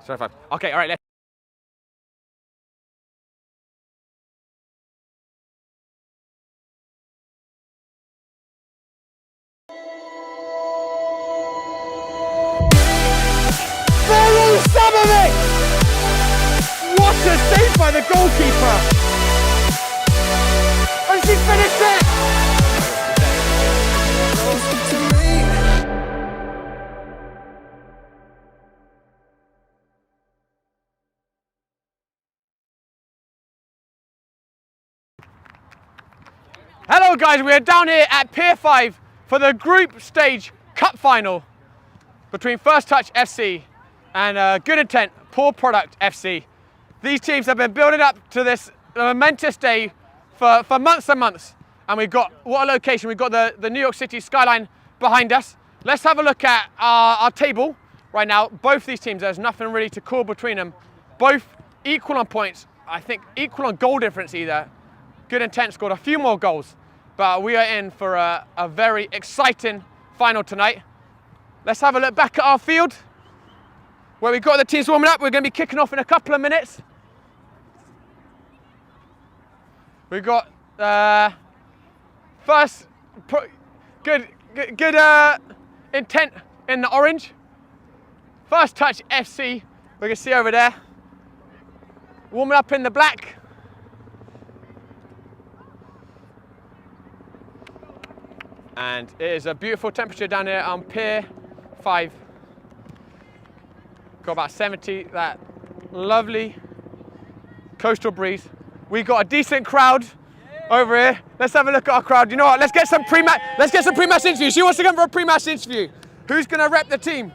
Sorry, 5. Okay, all right, let's. What a save by the goalkeeper! And she finished it! Hello guys, we are down here at Pier 5 for the Group Stage Cup Final between First Touch FC and Good Intent Poor Product FC. These teams have been building up to this momentous day for months and months. And we've got, what a location, we've got the New York City skyline behind us. Let's have a look at our table right now. Both these teams, there's nothing really to call between them. Both equal on points, I think equal on goal difference either. Good Intent scored a few more goals, but we are in for a very exciting final tonight. Let's have a look back at our field, where we've got the teams warming up. We're going to be kicking off in a couple of minutes. We've got first good Intent in the orange. First Touch FC, we can see over there. Warming up in the black. And it is a beautiful temperature down here on Pier 5. Got about 70, that lovely coastal breeze. We got a decent crowd over here. Let's have a look at our crowd. You know what? Let's get some pre-match interviews. Who wants to come for a pre-match interview? Who's gonna rep the team?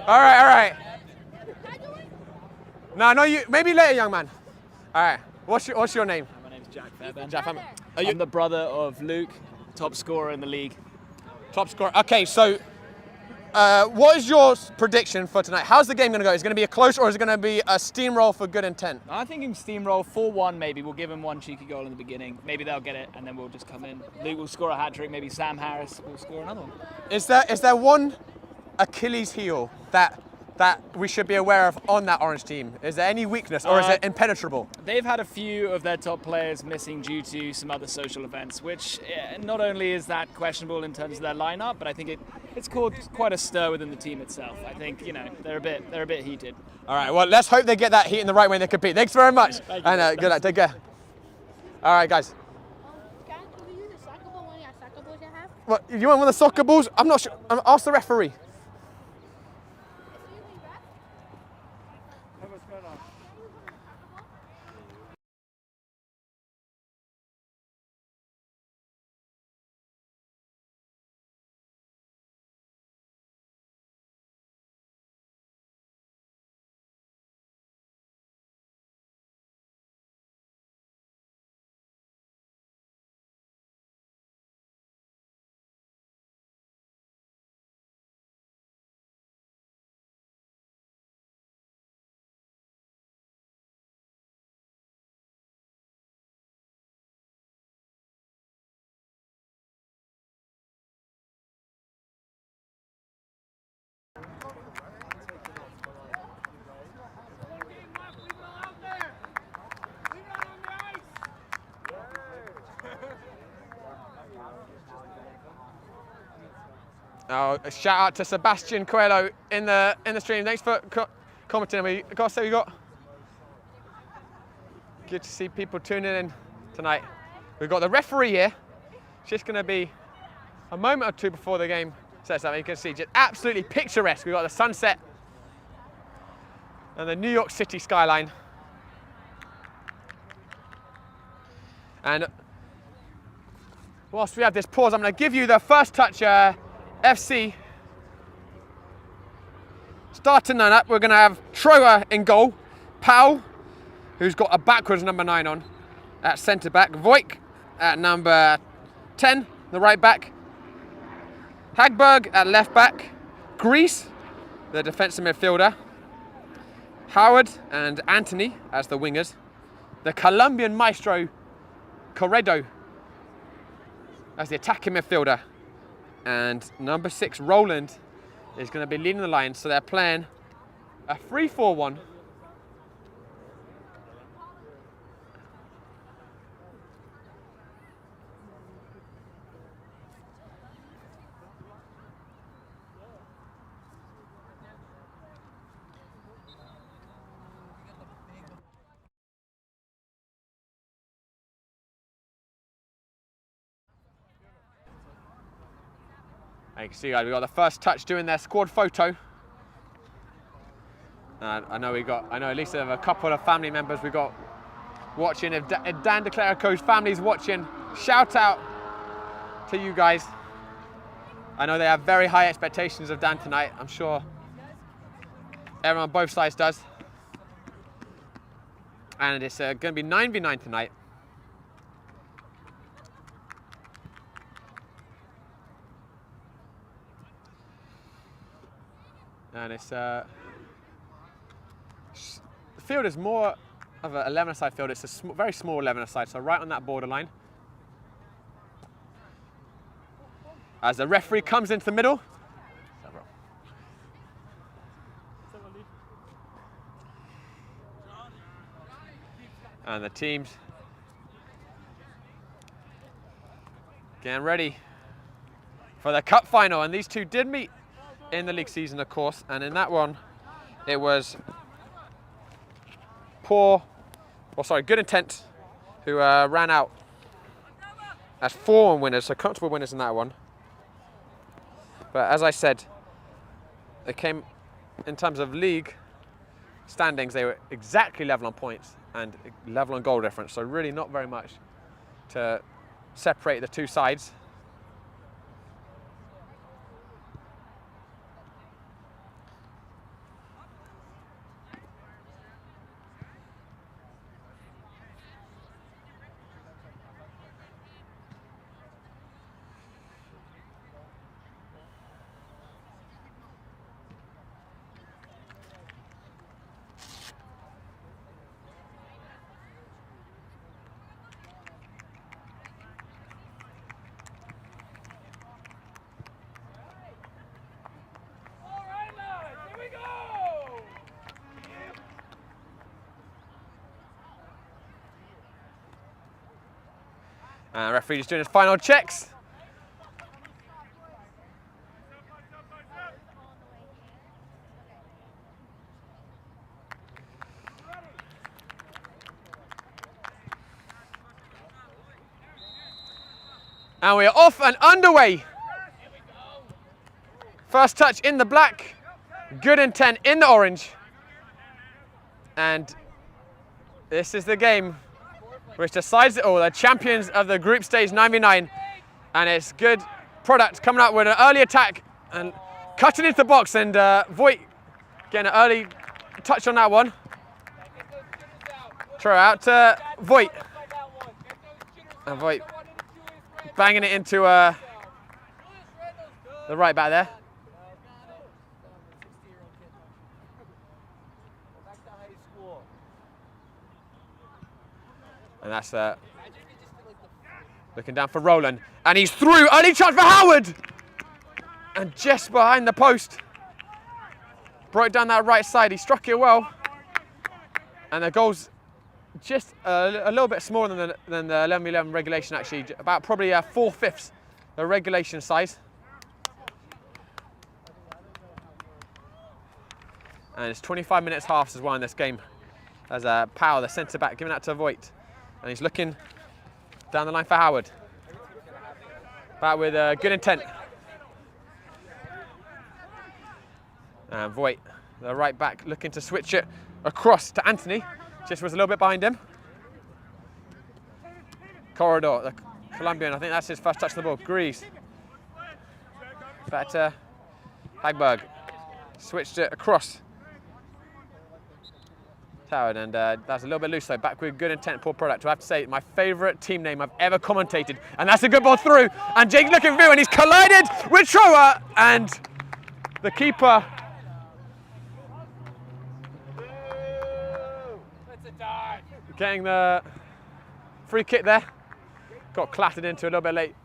All right. No, you. Maybe later, young man. All right. What's your name? My name's Jack Fairbairn. Jack Fairbairn. I'm the brother of Luke, top scorer in the league. Top scorer. Okay, so what is your prediction for tonight? How's the game going to go? Is it going to be a close or is it going to be a steamroll for Good Intent? I think in steamroll 4-1 maybe. We'll give him one cheeky goal in the beginning. Maybe they'll get it and then we'll just come in. Luke will score a hat-trick. Maybe Sam Harris will score another one. Is there one Achilles heel that we should be aware of on that orange team? Is there any weakness or is it impenetrable? They've had a few of their top players missing due to some other social events, which not only is that questionable in terms of their lineup, but I think it's caused quite a stir within the team itself. I think, they're a bit heated. All right, well, let's hope they get that heat in the right way and they compete. Thanks very much. Thank you. And good luck, take care. All right, guys. Can we use a soccer ball, one of your soccer balls you have? What, you want one of the soccer balls? I'm not sure. Ask the referee. Oh, a shout out to Sebastian Coelho in the stream. Thanks for commenting. We got to say we got good to see people tuning in tonight. We've got the referee here. It's just going to be a moment or two before the game sets up. You can see just absolutely picturesque. We've got the sunset and the New York City skyline. And whilst we have this pause, I'm going to give you the First Touch FC starting lineup. We're going to have Troa in goal, Powell, who's got a backwards number 9 on, at centre back, Voigt at number 10, the right back, Hagberg at left back, Grease, the defensive midfielder, Howard and Anthony as the wingers, the Colombian maestro Corredo as the attacking midfielder, and number 6 Roland is going to be leading the line. So they're playing A 3-4-1. You can see, guys, we got the first touch doing their squad photo. I know at least a couple of family members we got watching. If Dan Declaraco's family's watching, shout out to you guys. I know they have very high expectations of Dan tonight. I'm sure everyone on both sides does. And it's going to be 9v9 tonight. And it's the field is more of an 11-a-side field. It's a very small 11-a-side, so right on that borderline. As the referee comes into the middle. And the teams getting ready for the cup final. And these two did meet in the league season, of course, and in that one it was Good Intent who ran out as 4-1 winners, so comfortable winners in that one. But as I said, they came in terms of league standings, they were exactly level on points and level on goal difference, so really not very much to separate the two sides. Referee just doing his final checks. And we are off and underway. First touch in the black, Good Intent in the orange. And this is the game which decides it all. The champions of the group stage 9v9. And it's Good Product coming up with an early attack and cutting into the box. And Voigt getting an early touch on that one. Throw out to Voigt. And Voigt banging it into the right back there. And that's looking down for Roland. And he's through. Early chance for Howard. And just behind the post. Brought it down that right side. He struck it well. And the goal's just a little bit smaller than the 11v11 regulation, actually. About probably 4/5 the regulation size. And it's 25 minutes halves as well in this game. As Powell, the centre back, giving that to Voigt. And he's looking down the line for Howard. Back with Good Intent. And Voigt, the right back, looking to switch it across to Anthony. Just was a little bit behind him. Corridor, the Colombian, I think that's his first touch of the ball. Grease. Back to Hagberg. Switched it across. And that's a little bit loose though. Back with Good Intent, Poor Product. I have to say, my favourite team name I've ever commentated. And that's a good ball through. And Jake's looking through and he's collided with Trower. And the keeper. Getting the free kick there. Got clattered into a little bit late.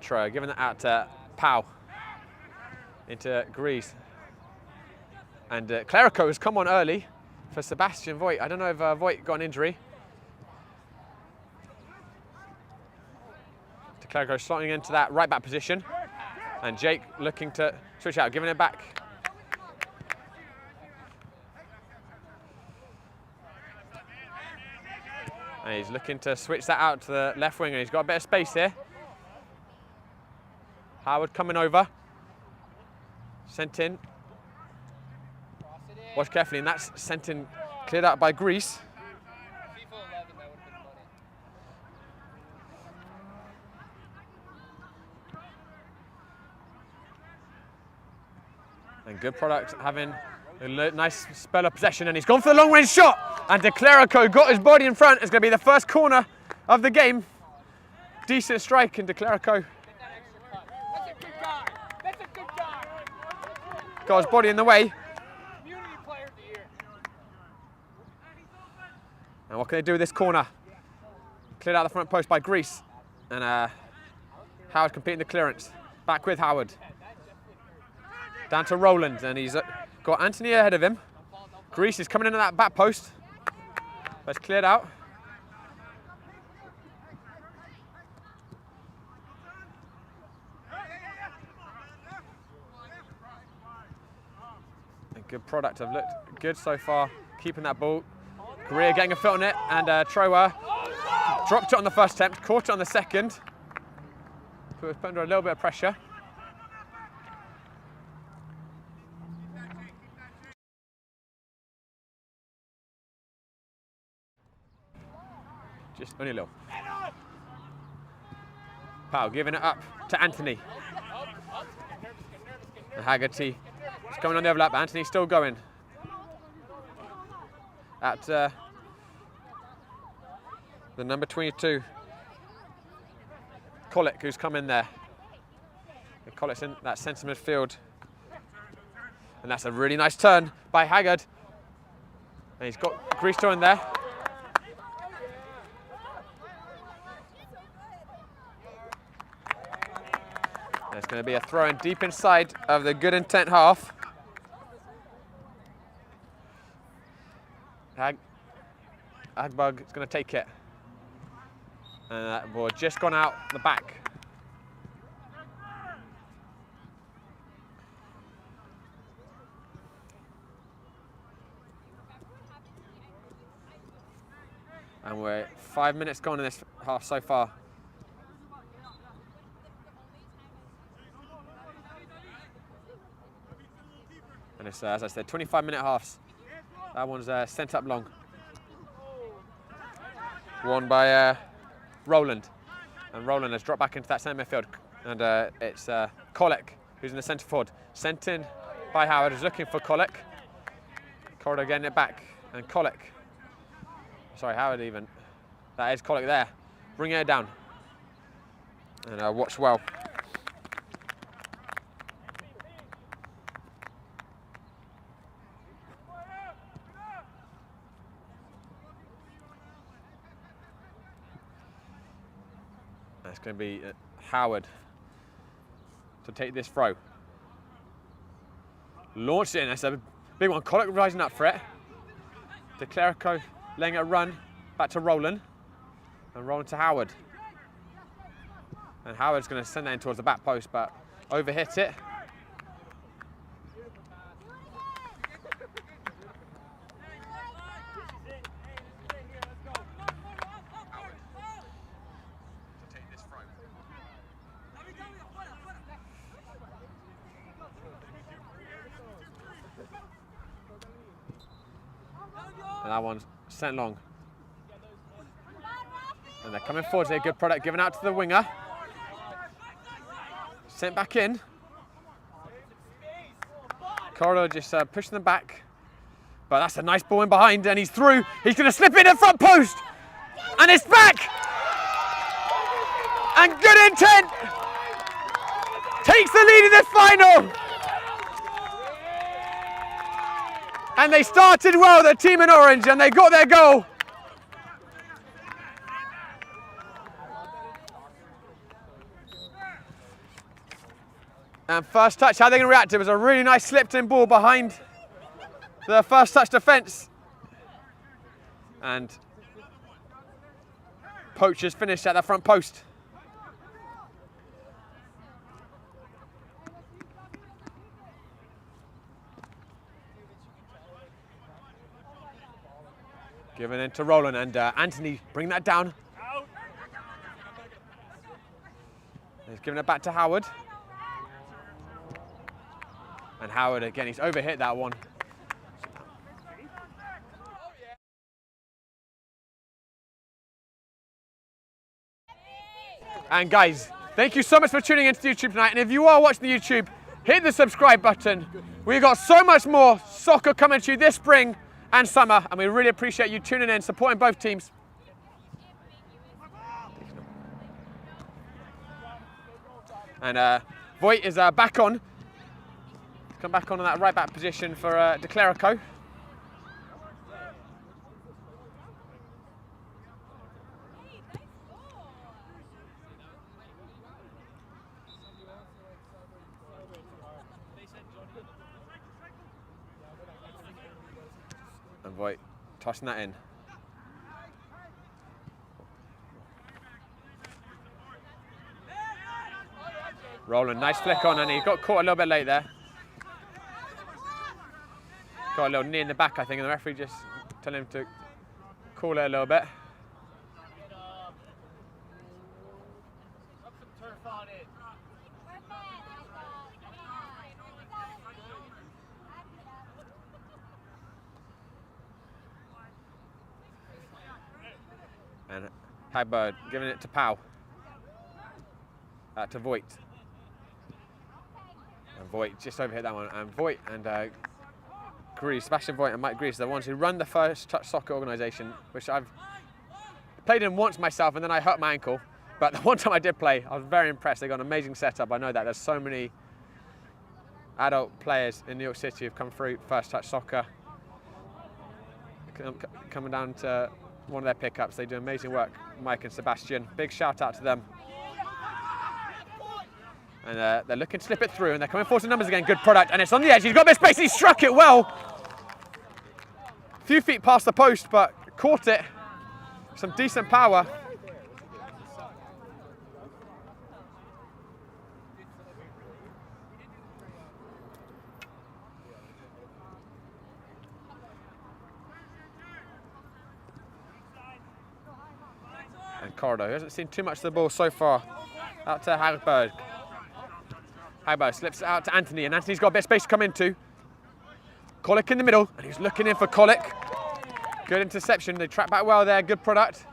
And Troy giving it out to Pau. Into Grease. And Clerico has come on early for Sebastian Voigt. I don't know if Voigt got an injury. Clerico slotting into that right back position. And Jake looking to switch out, giving it back. And he's looking to switch that out to the left wing, and he's got a bit of space here. Howard coming over. Sent in. Watch carefully, and that's sent in, cleared out by Grease. And good product having a nice spell of possession, and he's gone for the long range shot. And De Clerico got his body in front. It's going to be the first corner of the game. Decent strike, and De Clerico got his body in the way. And what can they do with this corner? Cleared out the front post by Grease. And Howard completing the clearance. Back with Howard. Down to Roland, and he's got Anthony ahead of him. Grease is coming into that back post. But it's cleared out. And good product. Have looked good so far, keeping that ball. Correa getting a foot on it, and Trower dropped it on the first attempt, caught it on the second. Put under a little bit of pressure. Just only a little. Powell giving it up to Anthony. And Haggerty is coming on the overlap. Anthony's still going. At the number 22, Collick, who's come in there. And Collick's in that centre midfield. And that's a really nice turn by Haggard. And he's got Greasto in there. There's going to be a throw in deep inside of the good intent half. Agbug is going to take it. And that ball just gone out the back. And we're 5 minutes gone in this half so far. And it's, as I said, 25-minute halves. That one's sent up long. Won by Roland. And Roland has dropped back into that centre midfield. And it's Kolek, who's in the centre forward. Sent in by Howard, who's looking for Kolek. Corridor getting it back. And Kolek. Sorry, Howard even. That is Kolek there. Bringing it down. And watch well. It's going to be Howard to take this throw. Launched it in. That's a big one. Collick rising up for it. De Clerico letting it run back to Roland. And Roland to Howard. And Howard's going to send that in towards the back post, but overhit it. And that one's sent long. And they're coming forward. A good product given out to the winger. Sent back in. Corridor just pushing them back. But that's a nice ball in behind, and he's through. He's going to slip in the front post. And it's back. And good intent. Takes the lead in this final. And they started well, the team in orange, and they got their goal. And first touch, how they're going to react? It was a really nice slipped-in ball behind the first touch defence. And Poachers finished at the front post. Giving it to Roland, and Anthony bring that down. He's giving it back to Howard. And Howard again, he's overhit that one. And guys, thank you so much for tuning into YouTube tonight. And if you are watching the YouTube, hit the subscribe button. We've got so much more soccer coming to you this spring and summer, and we really appreciate you tuning in, supporting both teams. And Voigt is back on. Come back on that right back position for De Clerico. And Voigt tossing that in. Roland, nice flick on, and he got caught a little bit late there. Got a little knee in the back, I think, and the referee just telling him to cool it a little bit. And Hagberg giving it to Powell. To Voigt. And Voigt just overhit that one. And Voigt and Grease, Sebastian Voigt and Mike Grease, the ones who run the First Touch Soccer organisation, which I've played in once myself, and then I hurt my ankle. But the one time I did play, I was very impressed. They got an amazing setup. I know that there's so many adult players in New York City who've come through First Touch Soccer. Coming down to one of their pickups, they do amazing work, Mike and Sebastian. Big shout out to them. And they're looking to slip it through, and they're coming forward to numbers again. Good product, and it's on the edge. He's got a bit of space. He struck it well. A few feet past the post, but caught it. Some decent power. And Cordo, who hasn't seen too much of the ball so far. Out to Hagberg. Hagberg slips it out to Anthony, and Anthony's got a bit of space to come into. Colic in the middle, and he's looking in for Colic. Good interception, they track back well there, good product.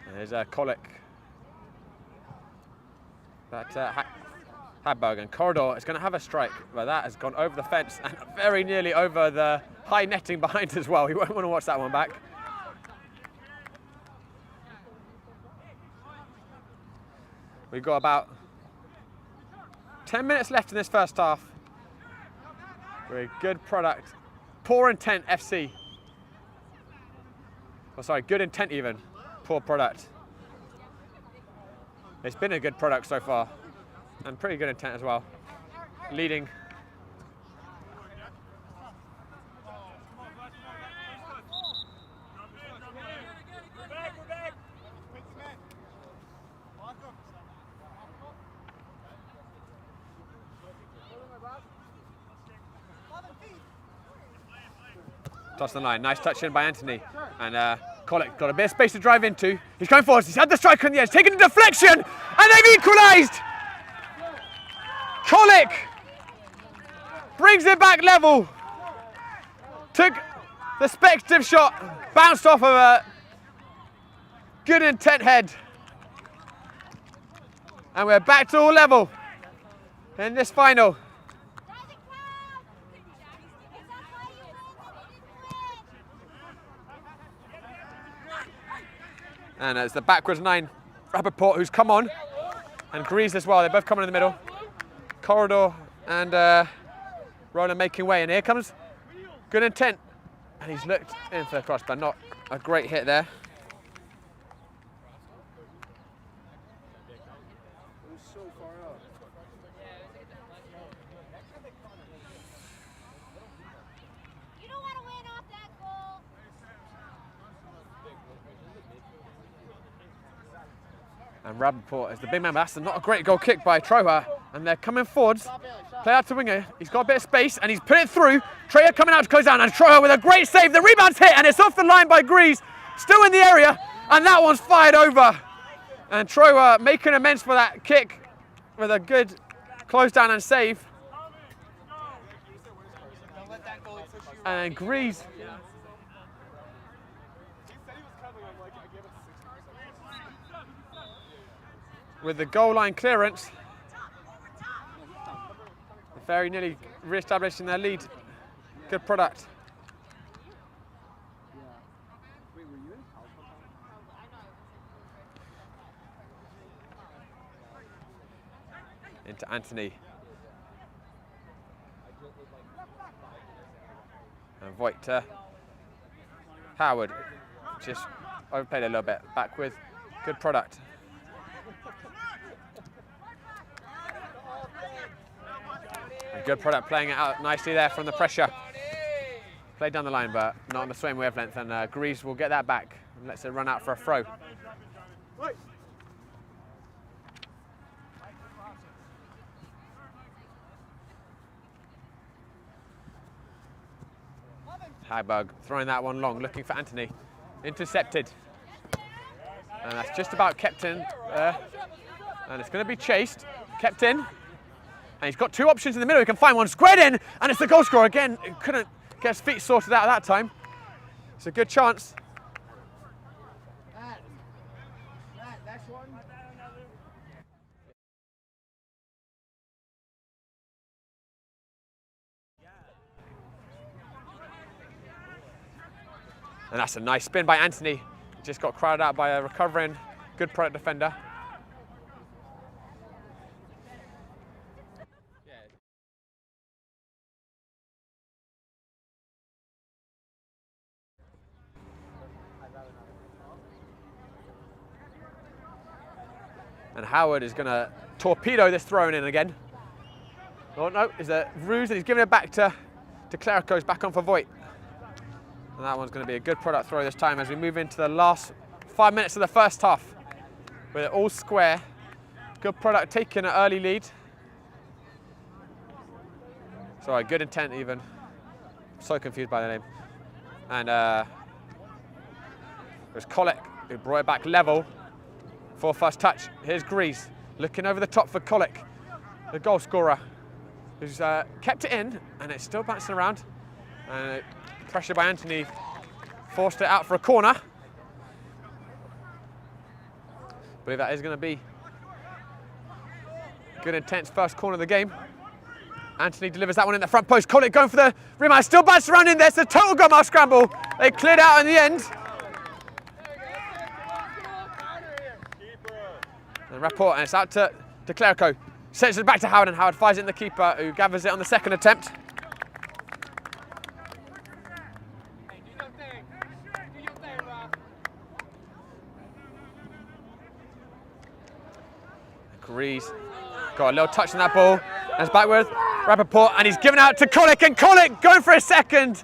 And there's Colic. But Hagberg, and Corridor is going to have a strike, but that has gone over the fence and very nearly over the high netting behind as well. You won't want to watch that one back. We've got about 10 minutes left in this first half. Very good product. Poor intent FC. Oh, sorry, good intent even. Poor product. It's been a good product so far. And pretty good intent as well. Leading. Toss the line. Nice touch in by Anthony. And Colic got a bit of space to drive into. He's going forward. He's had the strike on the edge. Taking a deflection. And they've equalised. Colic brings it back level. Took the speculative shot, bounced off of a good intent head. And we're back to all level in this final. And it's the backwards 9, Rappaport, who's come on. And Grease as well, they're both coming in the middle. Corridor And Roland making way, and here comes Good Intent. And he's looked in for the cross, but not a great hit there. You don't want to win off that goal. And Rappaport is the big man, but that's not a great goal kick by Troja. And they're coming forwards. Play out to winger. He's got a bit of space and he's put it through. Treya coming out to close down, and Troja with a great save. The rebound's hit and it's off the line by Grease. Still in the area, and that one's fired over. And Troja making amends for that kick with a good close down and save. And then Grease with the goal line clearance. Very nearly re-establishing their lead. Good product. Into Anthony. And Voigt to Howard. Just overplayed a little bit. Back with good product. And good product playing it out nicely there from the pressure. Played down the line, but not on the same wavelength. And Greaves will get that back and lets it run out for a throw. Hagbug throwing that one long, looking for Anthony. Intercepted. And that's just about kept in. And it's going to be chased. Kept in. And he's got two options in the middle. He can find one squared in. And it's the goal scorer again. He couldn't get his feet sorted out at that time. It's a good chance. And that's a nice spin by Anthony. Just got crowded out by a recovering, good product defender. And Howard is going to torpedo this throw in again. Oh no, is a ruse, and he's giving it back to Clerico's back on for Voigt. And that one's going to be a good product throw this time as we move into the last 5 minutes of the first half. With it all square. Good product taking an early lead. Sorry, Good Intent even. So confused by the name. And it was Colic who brought it back level for first touch. Here's Grease looking over the top for Colic, the goal scorer, who's kept it in, and it's still bouncing around. And pressure by Anthony forced it out for a corner. I believe that is going to be Good Intent's first corner of the game. Anthony delivers that one in the front post. Colic going for the rebound. Still bouncing around in there. It's a total goal scramble. They cleared out in the end. And Rapport, and it's out to Clerico. Sends it back to Howard, and Howard fires it in the keeper, who gathers it on the second attempt. Grease got a little touch on that ball. And it's back with Rappaport, and he's given out to Colic, and Colic going for a second.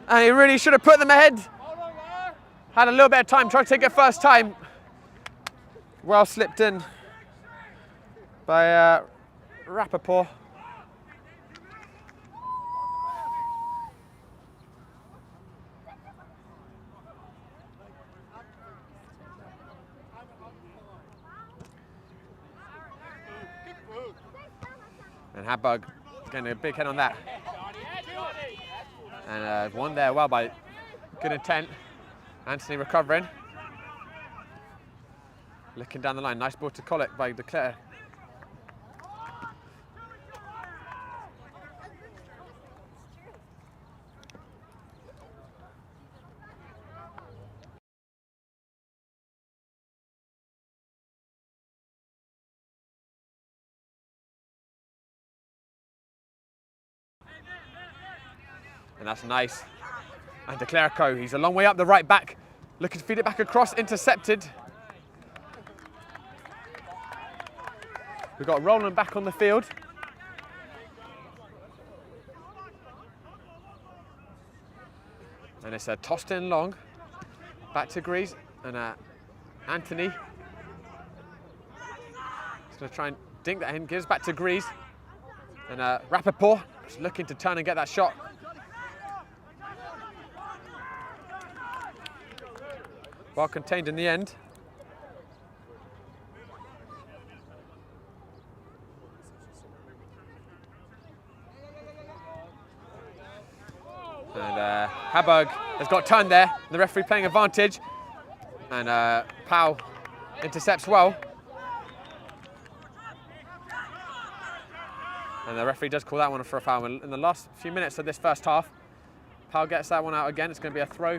And he really should have put them ahead. Had a little bit of time, tried to take it first time. Well slipped in by Rappaport. And Hagbug getting a big head on that. And one there well by Good Intent. Anthony recovering. Looking down the line. Nice ball to Colic by Declare. And that's nice. And De Clerico, he's a long way up the right back. Looking to feed it back across, intercepted. We've got Roland back on the field. And it's tossed in long. Back to Grease. And Anthony. He's going to try and dink that in. Gives back to Grease. And Rappaport is looking to turn and get that shot. Well contained in the end. And Haberg has got turned there. The referee playing advantage. And Powell intercepts well. And the referee does call that one for a foul. In the last few minutes of this first half, Powell gets that one out again. It's going to be a throw.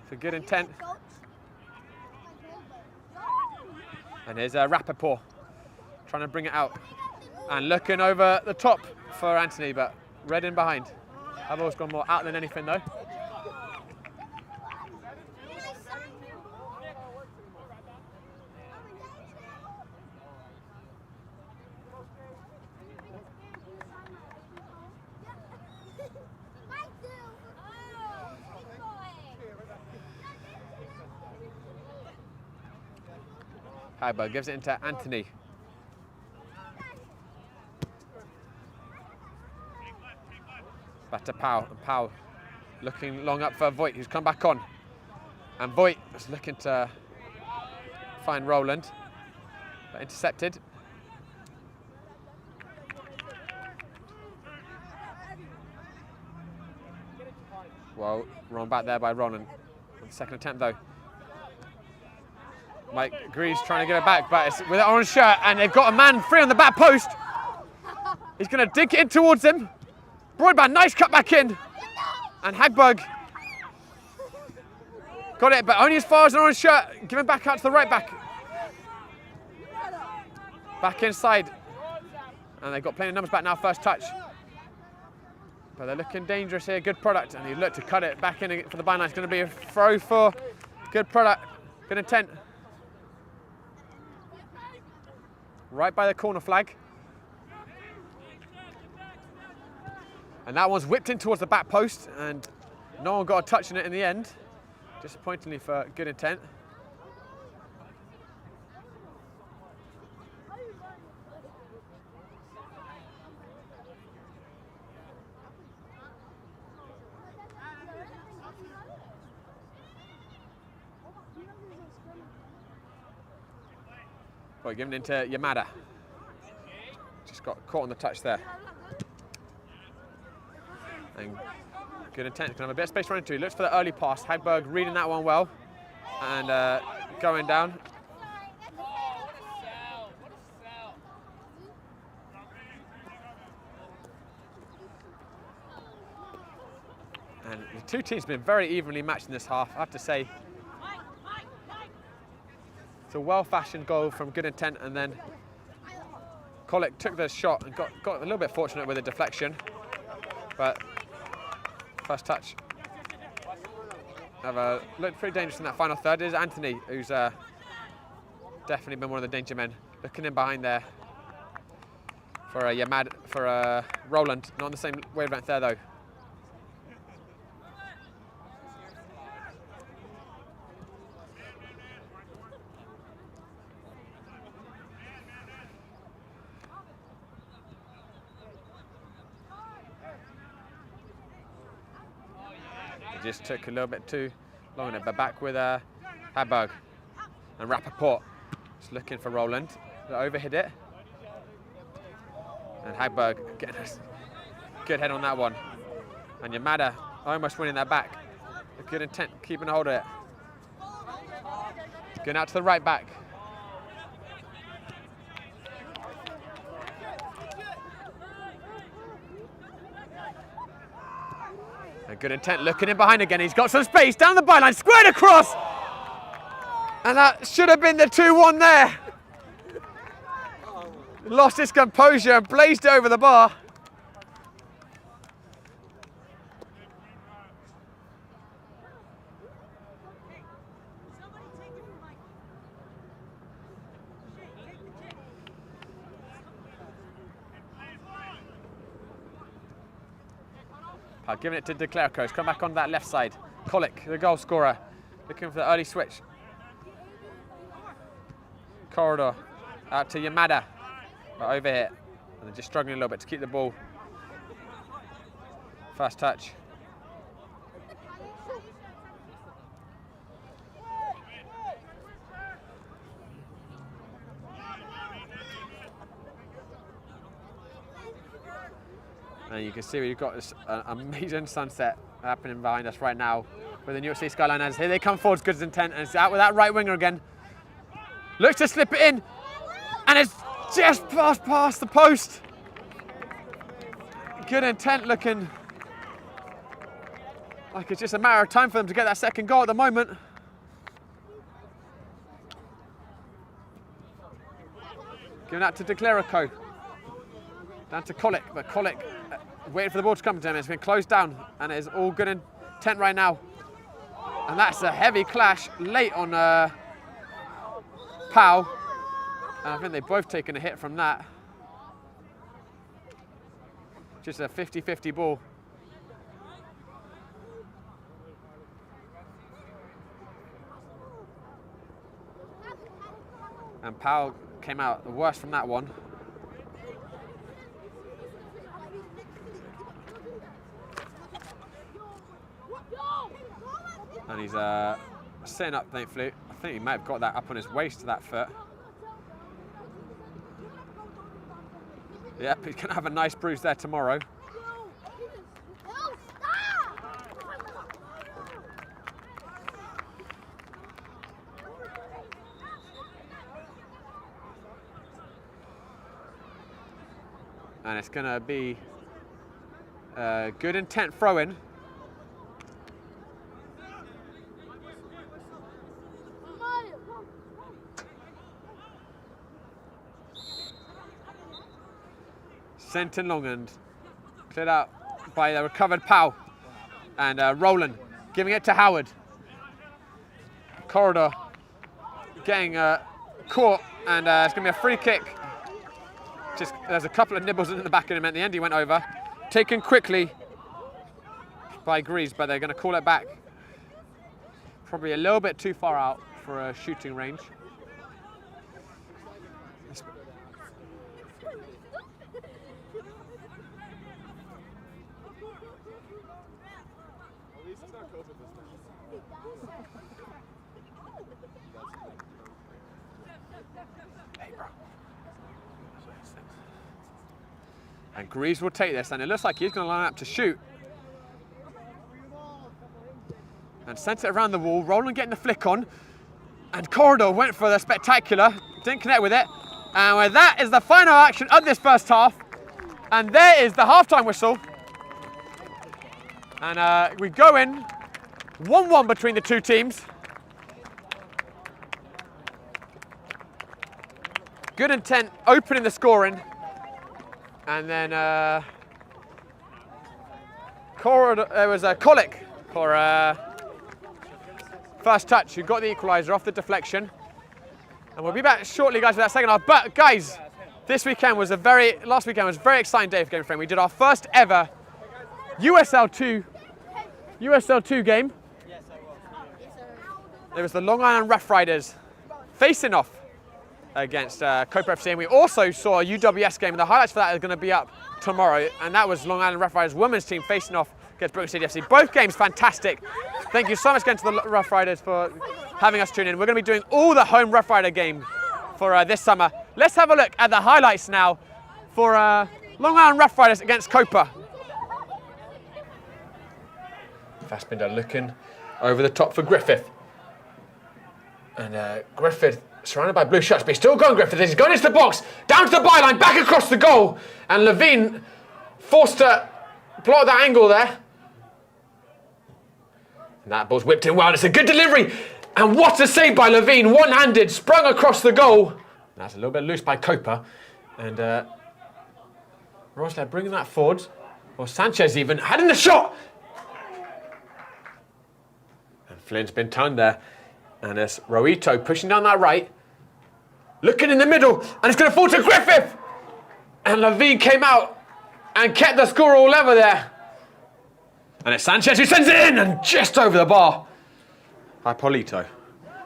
For good intent. And here's Rappaport trying to bring it out. And looking over the top for Anthony, but red in behind. That ball's gone more out than anything though. Haberg gives it into Anthony. Back to Powell, and Powell looking long up for Voigt, who's come back on. And Voigt is looking to find Roland, but intercepted. Well, run back there by Roland. On the second attempt though. Mike Greaves trying to get it back, but it's with an orange shirt, and they've got a man free on the back post. He's going to dink it in towards him. Broadband, nice cut back in. And Hagberg got it, but only as far as an orange shirt. Giving back out to the right back. Back inside. And they've got plenty of numbers back now, first touch. But they're looking dangerous here, good product. And he looked to cut it back in for the byline. It's going to be a throw for good product, good intent. Right by the corner flag. And that one's whipped in towards the back post, and no one got a touch on it in the end. Disappointingly for good intent. Well, given into Yamada. Just got caught on the touch there. And good intent, can have a bit of space running into. He looks for the early pass. Hagberg reading that one well. And going down. And the two teams have been very evenly matched in this half, I have to say. It's a well-fashioned goal from good intent, and then Kolek took the shot and got a little bit fortunate with a deflection. But first touch looked pretty dangerous in that final third. It is Anthony, who's definitely been one of the danger men. Looking in behind there for Roland. Not on the same wavelength there though. Just took a little bit too long on it, but back with Haberg and Rappaport. Just looking for Roland. They overhit it. And Hagberg getting a good head on that one. And Yamada almost winning that back. A good intent, keeping a hold of it. Going out to the right back. A good intent, looking in behind again. He's got some space down the byline, squared across. And that should have been the 2-1 there. lost his composure and blazed it over the bar. Giving it to De Clercq. Come back on that left side. Kolik, the goal scorer, looking for the early switch. Corridor out to Yamada, but over here, and they're just struggling a little bit to keep the ball. First touch. And you can see we've got this amazing sunset happening behind us right now with the New York City skyline. As here they come forwards, good as intent, and it's out with that right winger again. Looks to slip it in, and it's just past the post. Good intent, looking like it's just a matter of time for them to get that second goal at the moment. Giving that to De Clercq. Down to Kolik, but Kolik waiting for the ball to come to him. It's been closed down, and it is all good intent right now. And that's a heavy clash late on Pau. And I think they've both taken a hit from that. Just a 50-50 ball. And Pau came out the worst from that one. And he's setting up, thankfully. I think he might have got that up on his waist, that foot. Yep, he's going to have a nice bruise there tomorrow. And it's going to be a good intent throw-in. Sent in long and cleared out by the recovered Pau. And Roland giving it to Howard. Corridor getting caught, and it's going to be a free kick. Just there's a couple of nibbles in the back of him. At the end, he went over. Taken quickly by Greaves, but they're going to call it back. Probably a little bit too far out for a shooting range. And Greaves will take this, and it looks like he's going to line up to shoot. And sent it around the wall. Roland getting the flick on. And Corridor went for the spectacular. Didn't connect with it. And with that is the final action of this first half. And there is the halftime whistle. And we go in 1-1 between the two teams. Good intent, opening the scoring. And then there was a Kolik for first touch, who got the equaliser off the deflection. And we'll be back shortly, guys, for that second half. But guys, last weekend was a very exciting day for Game Frame. We did our first ever USL2 game. There was the Long Island Rough Riders facing off against Copa FC, and we also saw a UWS game, and the highlights for that are going to be up tomorrow, and that was Long Island Rough Riders women's team facing off against Brooklyn City FC. Both games fantastic. Thank you so much again to the Rough Riders for having us tune in. We're going to be doing all the home Rough Rider games for this summer. Let's have a look at the highlights now for Long Island Rough Riders against Copa. Fassbinder looking over the top for Griffith. And Griffith surrounded by blue shirts, but he's still going, Griffith. He's going into the box, down to the byline, back across the goal. And Levine forced to block that angle there. And that ball's whipped in well. It's a good delivery. And what a save by Levine. One-handed, sprung across the goal. That's a little bit loose by Copa. And Rosler bringing that forward. Or Sanchez even had in the shot. And Flynn's been turned there. And it's Roito pushing down that right. Looking in the middle. And it's going to fall to Griffith. And Levine came out and kept the score all level there. And it's Sanchez who sends it in and just over the bar by Polito.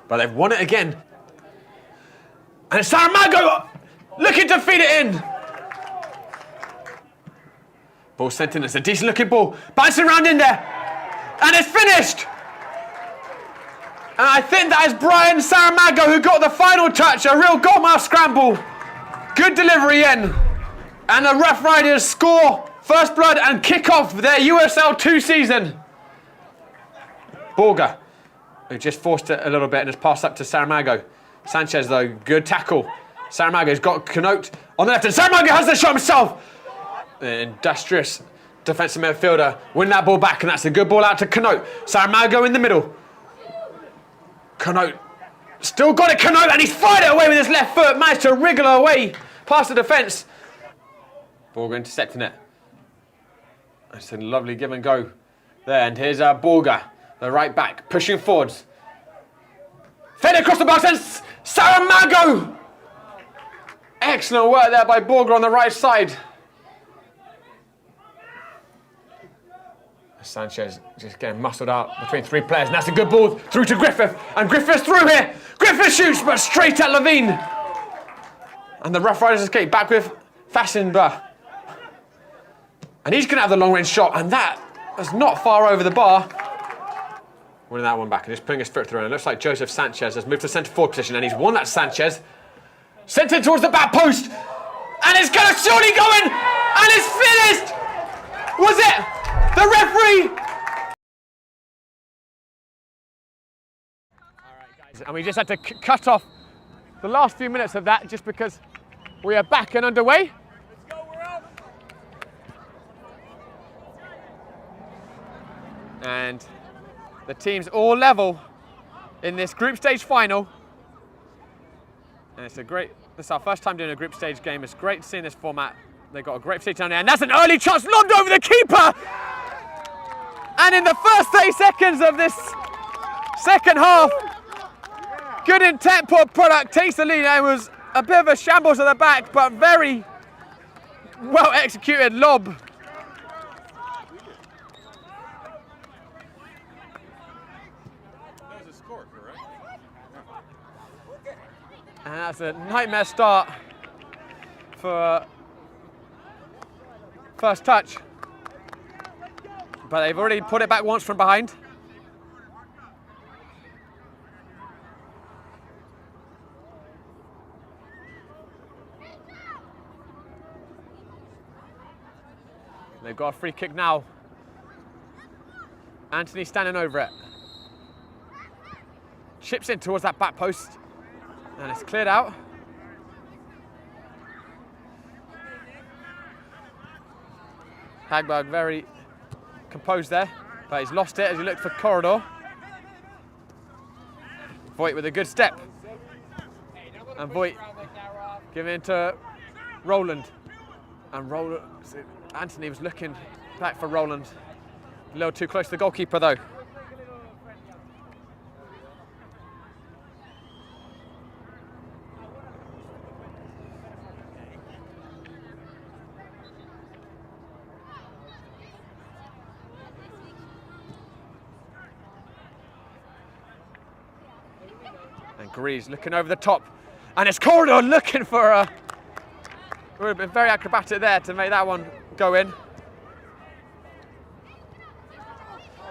But they've won it again. And it's Saramago looking to feed it in. Ball sent in. It's a decent looking ball. Bouncing around in there. And it's finished. And I think that is Brian Saramago who got the final touch. A real goalmouth scramble. Good delivery in. And the Rough Riders score first blood and kick off their USL 2 season. Borga, who just forced it a little bit and has passed up to Saramago. Sanchez, though, good tackle. Saramago's got Canote on the left, and Saramago has the shot himself. The industrious defensive midfielder win that ball back, and that's a good ball out to Canote. Saramago in the middle. Canote still got it, Canote, and he's fired it away with his left foot. Managed to wriggle away past the defence. Borga intercepting it. It's a lovely give and go there, and here's Borga, the right back, pushing forwards. Fed across the box, and Saramago! Excellent work there by Borga on the right side. Sanchez just getting muscled out between three players, and that's a good ball through to Griffith, and Griffith's through here. Griffith shoots, but straight at Levine. And the Rough Riders escape back with Fassenber. And he's going to have the long-range shot, and that is not far over the bar. Winning that one back and just putting his foot through, and it looks like Joseph Sanchez has moved to centre-forward position, and he's won that Sanchez. Sent it towards the back post, and it's going to surely go in, and it's finished! Was it? The referee! All right, guys. And we just had to cut off the last few minutes of that just because we are back and underway. Let's go, we're up. And the teams all level in this group stage final. And it's this is our first time doing a group stage game. It's great seeing this format. They've got a great facility down there, and that's an early chance lobbed over the keeper! And in the first 30 seconds of this second half, good intent, poor product takes the lead. It was a bit of a shambles at the back, but very well executed lob. That was a score, correct? And that's a nightmare start for first touch. But they've already put it back once from behind. They've got a free kick now. Anthony standing over it. Chips in towards that back post. And it's cleared out. Hagberg very composed there, but he's lost it as he looked for corridor. Voigt with a good step. And Voigt giving it to Roland. And Roland, Anthony was looking back for Roland. A little too close to the goalkeeper though. And Greaves looking over the top. And it's Corridor looking for a... Would have been very acrobatic there to make that one go in.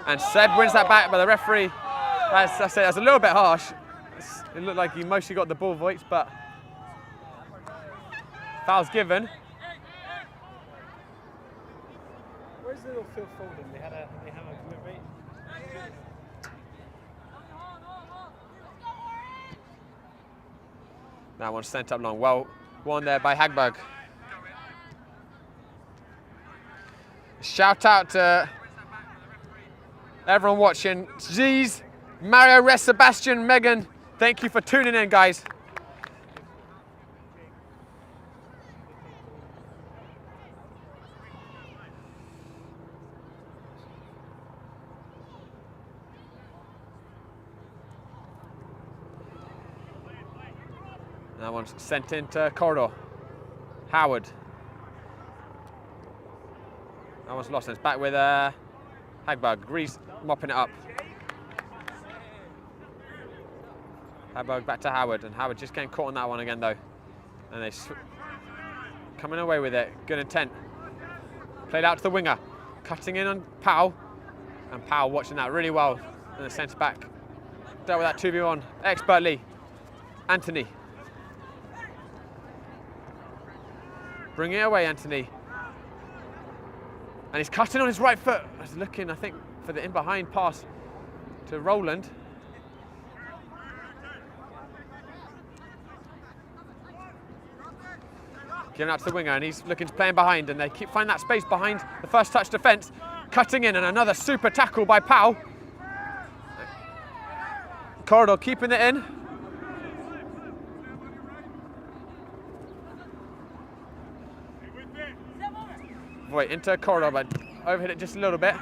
And Seb wins that back, but the referee, that's a little bit harsh. It looked like he mostly got the ball, Voigt, but foul's given. Where's the little Phil Foden? They have a delivery. That one's sent up long. Well, won there by Hagberg. Shout out to everyone watching. Jeez, Mario, Res, Sebastian, Megan, thank you for tuning in, guys. That one's sent into corridor. Howard. That one's lost, and it's back with Hagberg. Grease mopping it up. Hagberg back to Howard, and Howard just getting caught on that one again though. And they coming away with it. Good intent. Played out to the winger. Cutting in on Powell. And Powell watching that really well. And the centre back dealt with that 2v1 expertly. Anthony. Bring it away, Anthony. And he's cutting on his right foot. He's looking, I think, for the in-behind pass to Roland. Giving out to the winger, and he's looking to play in behind, and they keep finding that space behind the first touch defence. Cutting in, and another super tackle by Powell. Corridor keeping it in. Voigt into corridor, but overhit it just a little bit.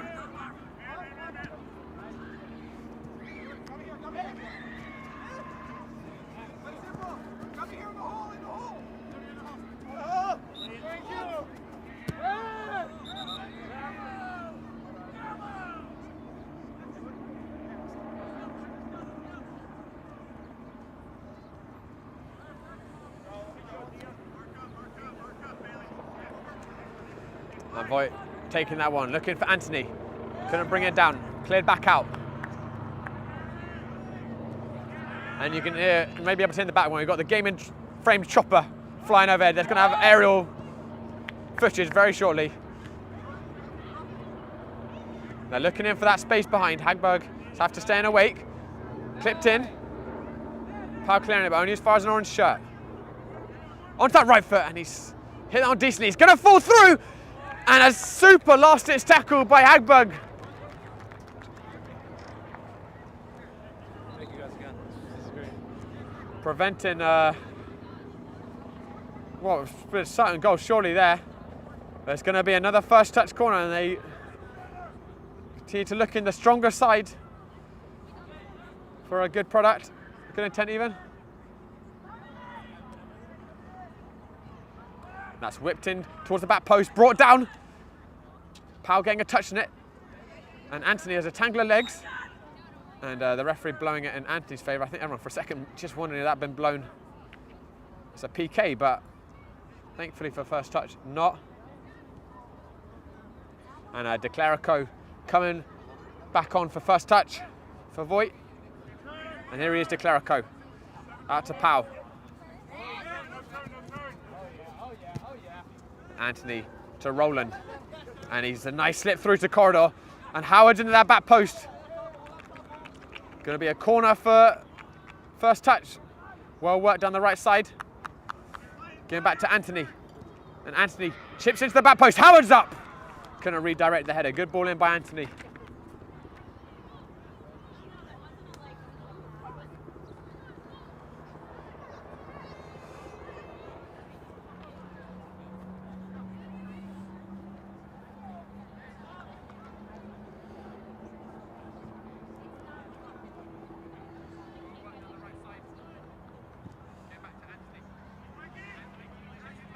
And Voigt taking that one, looking for Anthony. Couldn't bring it down, cleared back out. And you can hear, maybe able to hear in the back when we've got the gaming framed chopper flying overhead. That's going to have aerial footage very shortly. They're looking in for that space behind. Hagberg have to stay in a wake. Clipped in. Powell clearing it, but only as far as an orange shirt. Onto that right foot, and he's hit that one decently. He's going to fall through! And a super last-ditch tackle by Hagberg. Thank you guys again. This is great. Preventing, well, a certain goal surely there. There's going to be another first touch corner, and they continue to look in the stronger side for a good product, good intent even. That's whipped in towards the back post, brought down. Powell getting a touch on it. And Anthony has a tangle of legs. And the referee blowing it in Anthony's favour. I think everyone for a second just wondering if that had been blown. It's a PK, but thankfully for first touch, not. And De Clerico coming back on for first touch for Voigt. And here he is, De Clerico. Out to Powell. Anthony to Roland, and he's a nice slip through to corridor, and Howard into that back post. Going to be a corner for first touch. Well worked down the right side. Going back to Anthony, and Anthony chips into the back post. Howard's up. Couldn't redirect the header. Good ball in by Anthony.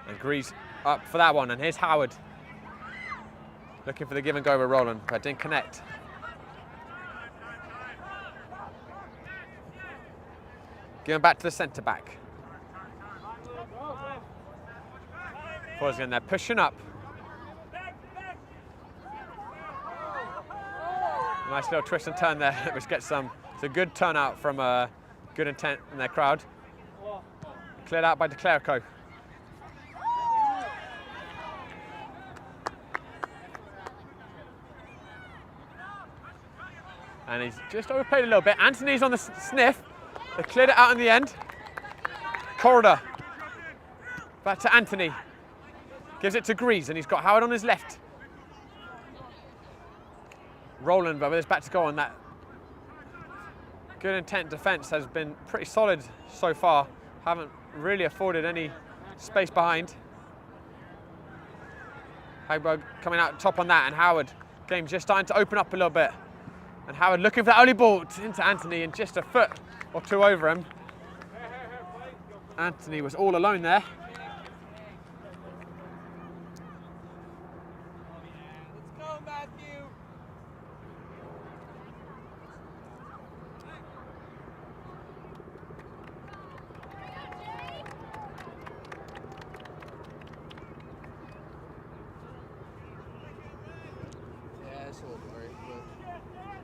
And Grease up for that one, and here's Howard. Looking for the give and go with Roland, but didn't connect. Going back to the centre back. Again, they're pushing up. Nice little twist and turn there, which gets some. It's a good turnout from good intent in their crowd. Cleared out by De Clerico. And he's just overplayed a little bit. Anthony's on the sniff. They cleared it out in the end. Corridor. Back to Anthony. Gives it to Grease, and he's got Howard on his left. Roland, but with his back to goal, and that good intent defence has been pretty solid so far. Haven't really afforded any space behind. Hagberg coming out top on that, and Howard, game just starting to open up a little bit. And Howard looking for that early ball into Anthony, and just a foot or two over him. Anthony was all alone there. Let's go, Matthew.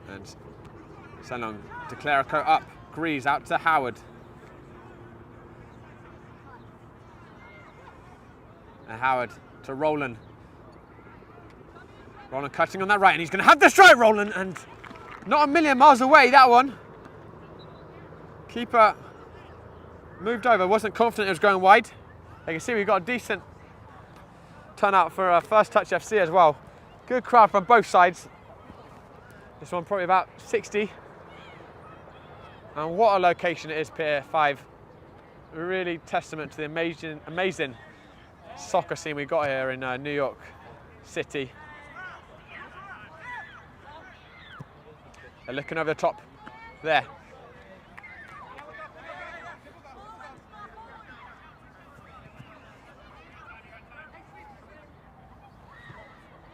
And Salong to Clerico up. Grease out to Howard. And Howard to Roland. Roland cutting on that right, and he's going to have the strike, Roland, and not a million miles away, that one. Keeper moved over, wasn't confident it was going wide. You can see we've got a decent turnout for First Touch FC as well. Good crowd from both sides. This one probably about 60. And what a location it is, Pier 5. Really testament to the amazing soccer scene we got here in New York City. They're looking over the top there.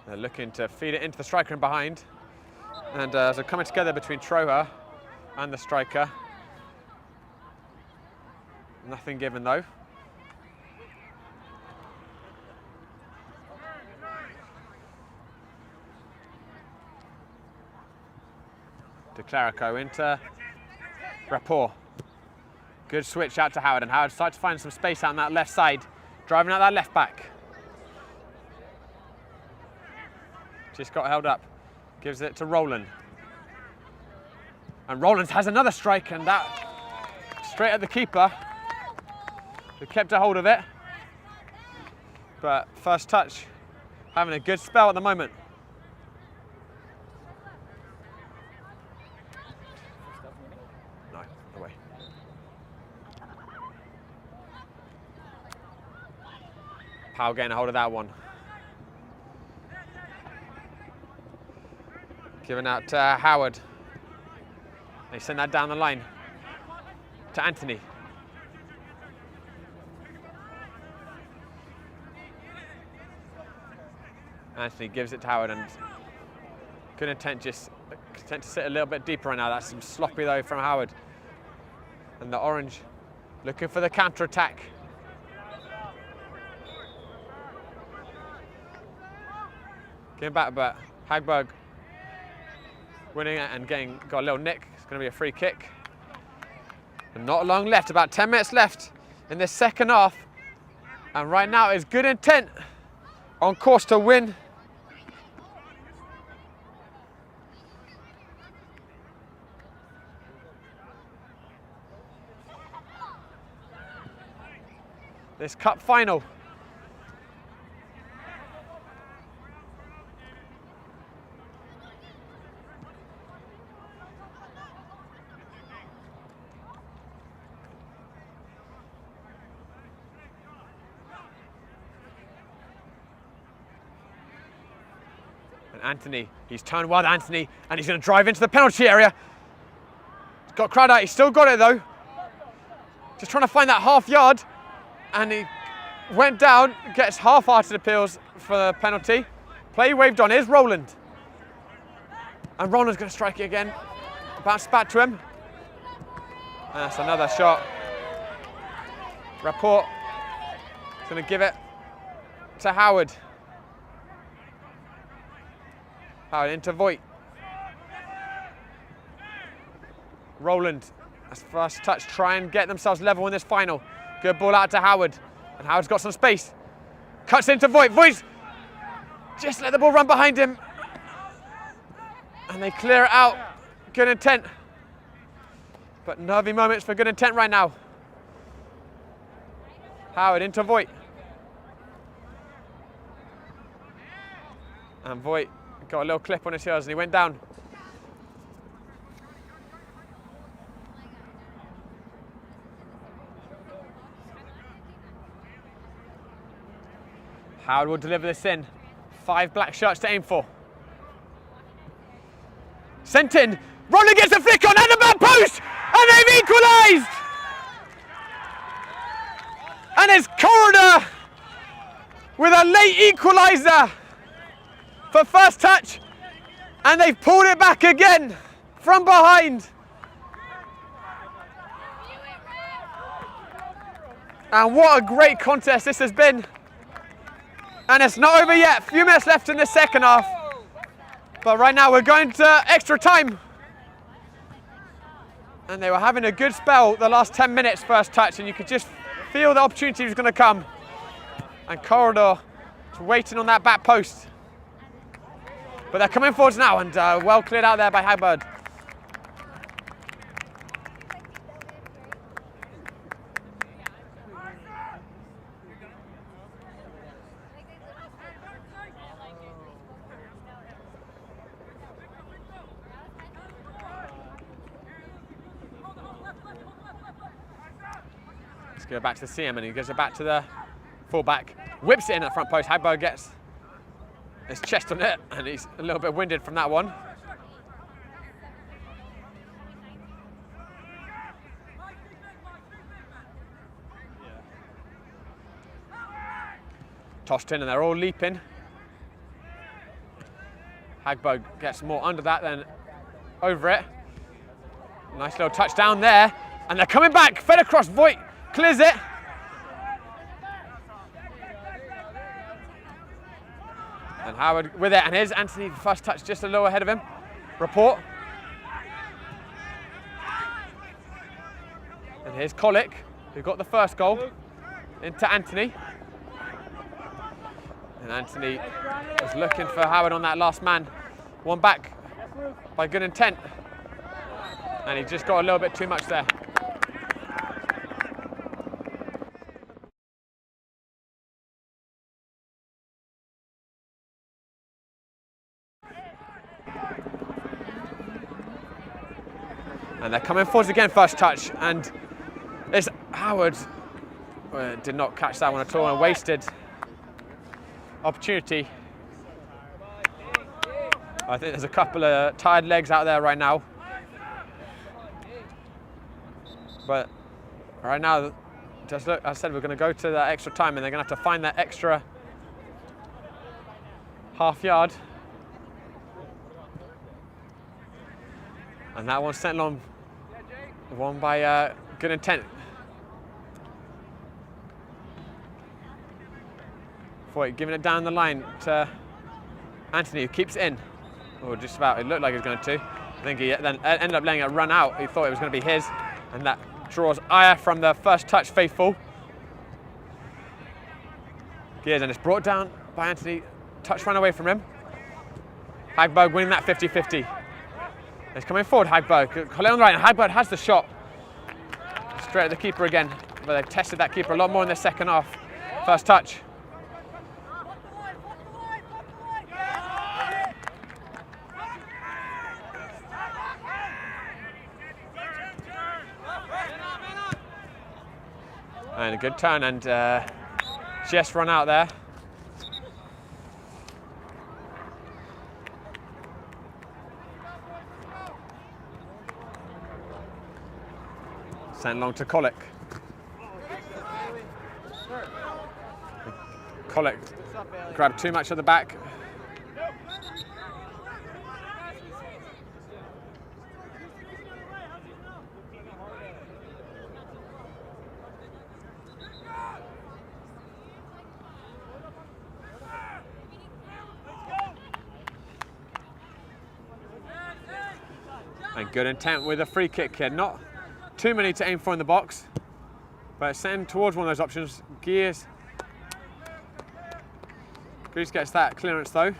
They're looking to feed it into the striker in behind. And so coming together between Troja and the striker. Nothing given though. De Clerico into Rapport. Good switch out to Howard, and Howard starts to find some space out on that left side, driving out that left back. Just got held up. Gives it to Roland. And Roland has another strike, and that straight at the keeper, who kept a hold of it. But First Touch having a good spell at the moment. No, away. Powell getting a hold of that one. Giving out to Howard. They send that down the line to Anthony. Anthony gives it to Howard, and good intent, just content to sit a little bit deeper right now. That's some sloppy though from Howard. And the Orange looking for the counter attack. Getting back, but Hagberg winning it and got a little nick. It's going to be a free kick. And not long left, about 10 minutes left in this second half. And right now is good intent on course to win. This cup final. Anthony, he's turned wild, Anthony, and he's going to drive into the penalty area. He's got crowd out, he's still got it though. Just trying to find that half yard, and he went down, gets half-hearted appeals for the penalty. Play waved on is Roland. And Roland's going to strike it again. Bounce back to him. And that's another shot. Rapport is going to give it to Howard. Howard into Voigt. Roland, that's First Touch, try and get themselves level in this final. Good ball out to Howard, and Howard's got some space. Cuts into Voigt, Voigt just let the ball run behind him. And they clear it out, good intent. But nervy moments for good intent right now. Howard into Voigt. And Voigt got a little clip on his heels and he went down. Howard will deliver this in. 5 black shirts to aim for. Sent in. Roland gets a flick on and the back post! And they've equalised! And it's Corridor with a late equaliser for first touch. And they've pulled it back again from behind. And what a great contest this has been. And it's not over yet. A few minutes left in the second half. But right now we're going to extra time. And they were having a good spell the last 10 minutes first touch, and you could just feel the opportunity was going to come. And Corridor is waiting on that back post. But they're coming forwards now, and well cleared out there by Hagbird. Let's go back to the CM, and he gives it back to the fullback. Whips it in at front post. Hagbird gets his chest on it, and he's a little bit winded from that one. Tossed in, and they're all leaping. Hagbird gets more under that than over it. Nice little touchdown there, and they're coming back. Fed across, Voigt clears it. And Howard with it, and here's Anthony, first touch just a little ahead of him. Report. And here's Colic, who got the first goal, into Anthony. And Anthony was looking for Howard on that last man. One back by good intent. And he just got a little bit too much there. And they're coming forwards again, first touch, and it's Howard did not catch that one at all, and wasted opportunity. I think there's a couple of tired legs out there right now. But right now, just look, I said we're going to go to that extra time, and they're going to have to find that extra half yard. And that one's sent long. One by good intent. Voigt giving it down the line to Anthony, who keeps it in. Or just about, it looked like he was going to. I think he then ended up letting it run out. He thought it was going to be his. And that draws ire from the first touch faithful. Gears, and it's brought down by Anthony. Touch ran away from him. Hagberg winning that 50-50. It's coming forward, Hagberg. Colin on the right, and Hagberg has the shot. Straight at the keeper again. But they've tested that keeper a lot more in the second half. First touch. And a good turn, and just run out there. Sent long to Colic. Colic grabbed too much at the back. And good intent with a free kick here. Not too many to aim for in the box, but send towards one of those options. Gears gets that clearance though.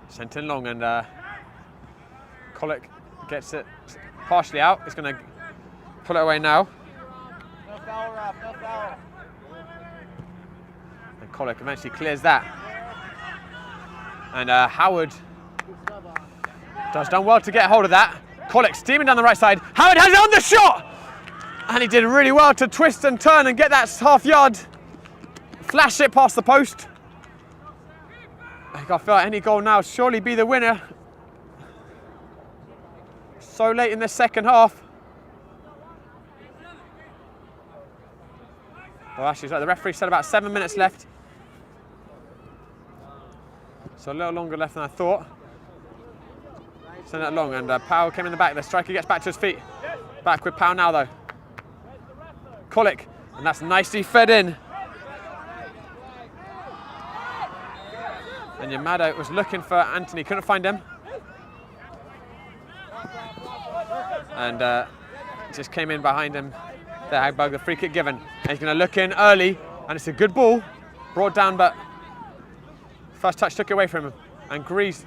Sent in long, and Colic gets it partially out. He's going to pull it away now. No foul, Rob, no foul. And Colic eventually clears that. And Howard does done well to get hold of that. Colic steaming down the right side. Howard has it on the shot! And he did really well to twist and turn and get that half yard. Flash it past the post. I feel like any goal now surely be the winner. So late in the second half. Well, actually, the referee said about 7 minutes left. So a little longer left than I thought. Send it long, and Powell came in the back. The striker gets back to his feet. Back with Powell now, though. Kolik, and that's nicely fed in. And Yamada was looking for Anthony, couldn't find him. And just came in behind him. The Hagbug, the free kick given. And he's going to look in early, and it's a good ball. Brought down, but first touch took it away from him. And Grease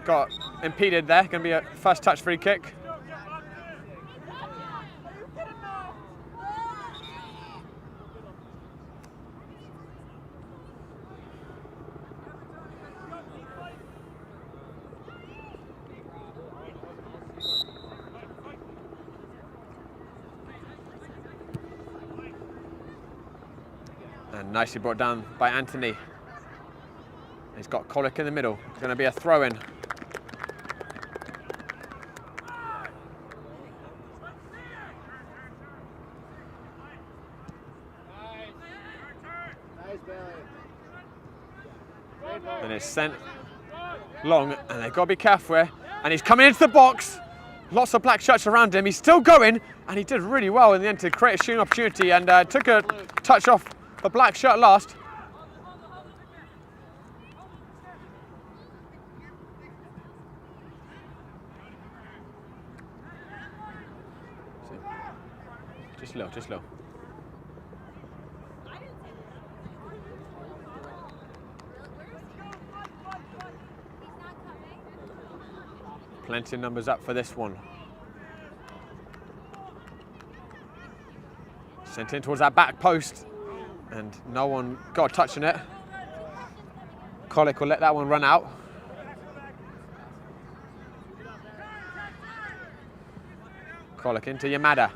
got impeded there. Going to be a first touch free kick. And nicely brought down by Anthony. He's got Kolik in the middle. It's going to be a throw-in. And it's sent long, and they've got to be careful here. And he's coming into the box. Lots of black shirts around him. He's still going, and he did really well in the end to create a shooting opportunity, and took a touch off the black shirt last. Just low. Plenty of numbers up for this one. Sent in towards that back post, and no one got a touch on it. Kolik will let that one run out. Kolik into Yamada.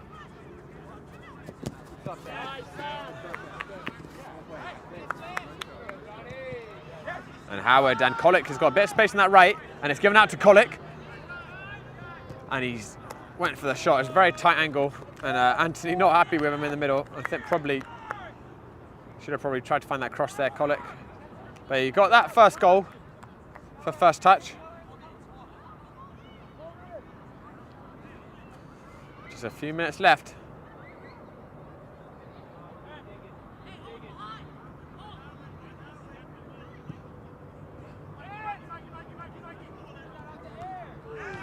And Howard and Kolik has got a bit of space in that right, and it's given out to Kolik. And he's went for the shot. It's a very tight angle, and Anthony not happy with him in the middle. I think should have tried to find that cross there, Kolik. But he got that first goal for first touch. Just a few minutes left.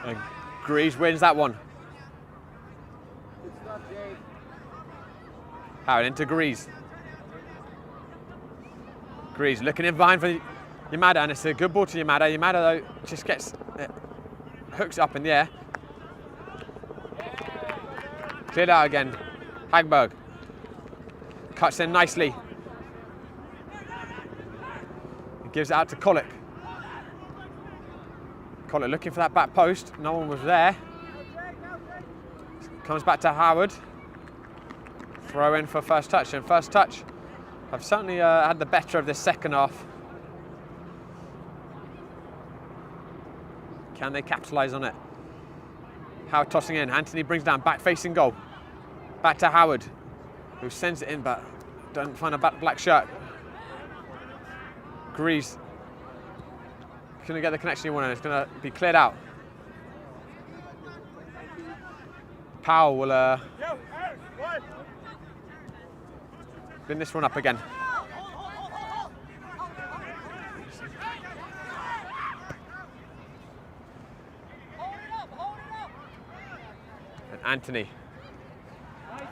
And Greaves wins that one. Howard into Greaves. Greaves looking in behind for Yamada, and it's a good ball to Yamada. Yamada, though, just gets hooks up in the air. Cleared out again. Hagberg cuts in nicely. He gives it out to Kolik. Kolik looking for that back post. No one was there. Comes back to Howard. Throw in for first touch, and first touch have certainly had the better of this second half. Can they capitalise on it? Howard tossing in. Anthony brings down, back facing goal. Back to Howard, who sends it in but doesn't find a black shirt. Greaves couldn't get the connection he wanted. It's going to be cleared out. Powell will bring this one up again. And Anthony.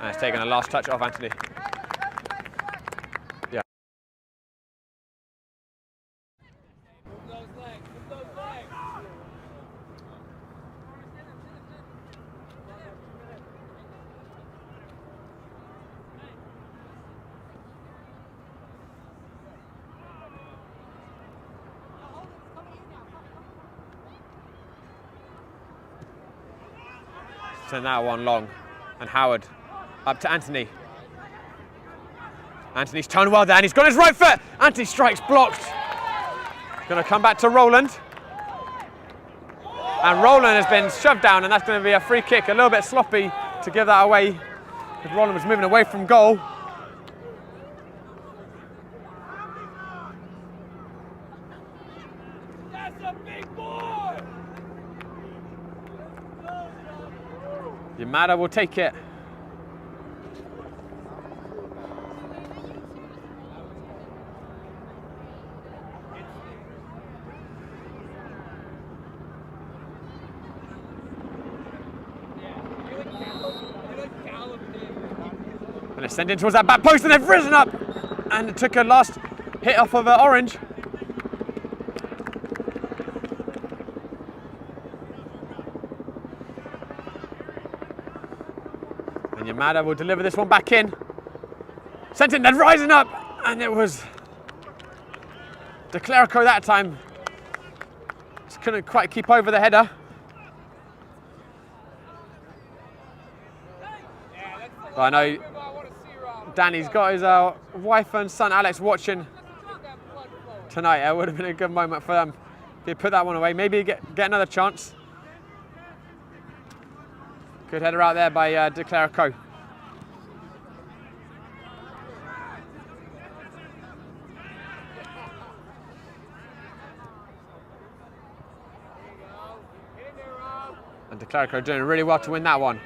And it's taken a last touch off Anthony. Yeah. Send that one long, and Howard up to Anthony. Anthony's turned well there, and he's got his right foot. Anthony strikes blocked. Going to come back to Roland. And Roland has been shoved down, and that's going to be a free kick. A little bit sloppy to give that away, because Roland was moving away from goal. That's a big boy! Yamada will take it. And it's sent in towards that back post, and they've risen up, and it took a last hit off of Orange. And Yamada will deliver this one back in. Sent in, then rising up, and it was De Clerico that time. Just couldn't quite keep over the header. But I know Danny's got his wife and son Alex watching tonight. It would have been a good moment for them if he put that one away. Maybe get another chance. Good header out there by De Clerico. And De Clerico doing really well to win that one.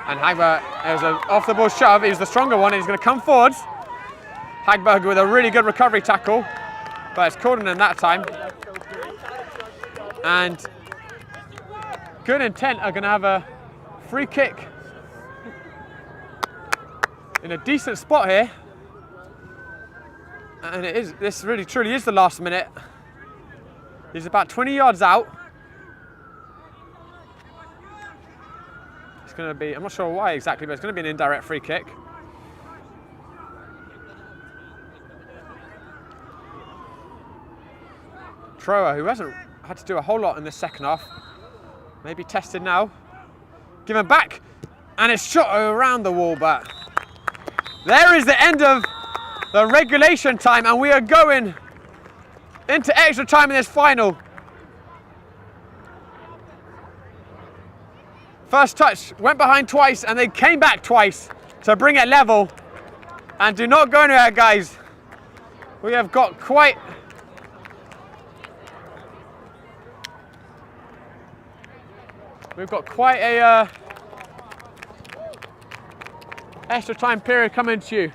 And Hagberg, it was an off-the-ball shove. He was the stronger one, and he's going to come forwards. Hagberg with a really good recovery tackle, but it's called in that time. And Good Intent are going to have a free kick in a decent spot here. And it is. This really, truly is the last minute. He's about 20 yards out. It's going to be, I'm not sure why exactly, but it's going to be an indirect free kick. Troa, who hasn't had to do a whole lot in the second half, maybe tested now. Given back, and it's shot around the wall, but there is the end of the regulation time, and we are going into extra time in this final. First touch went behind twice, and they came back twice to bring it level. And do not go anywhere, guys. We have got quite a extra time period coming to you.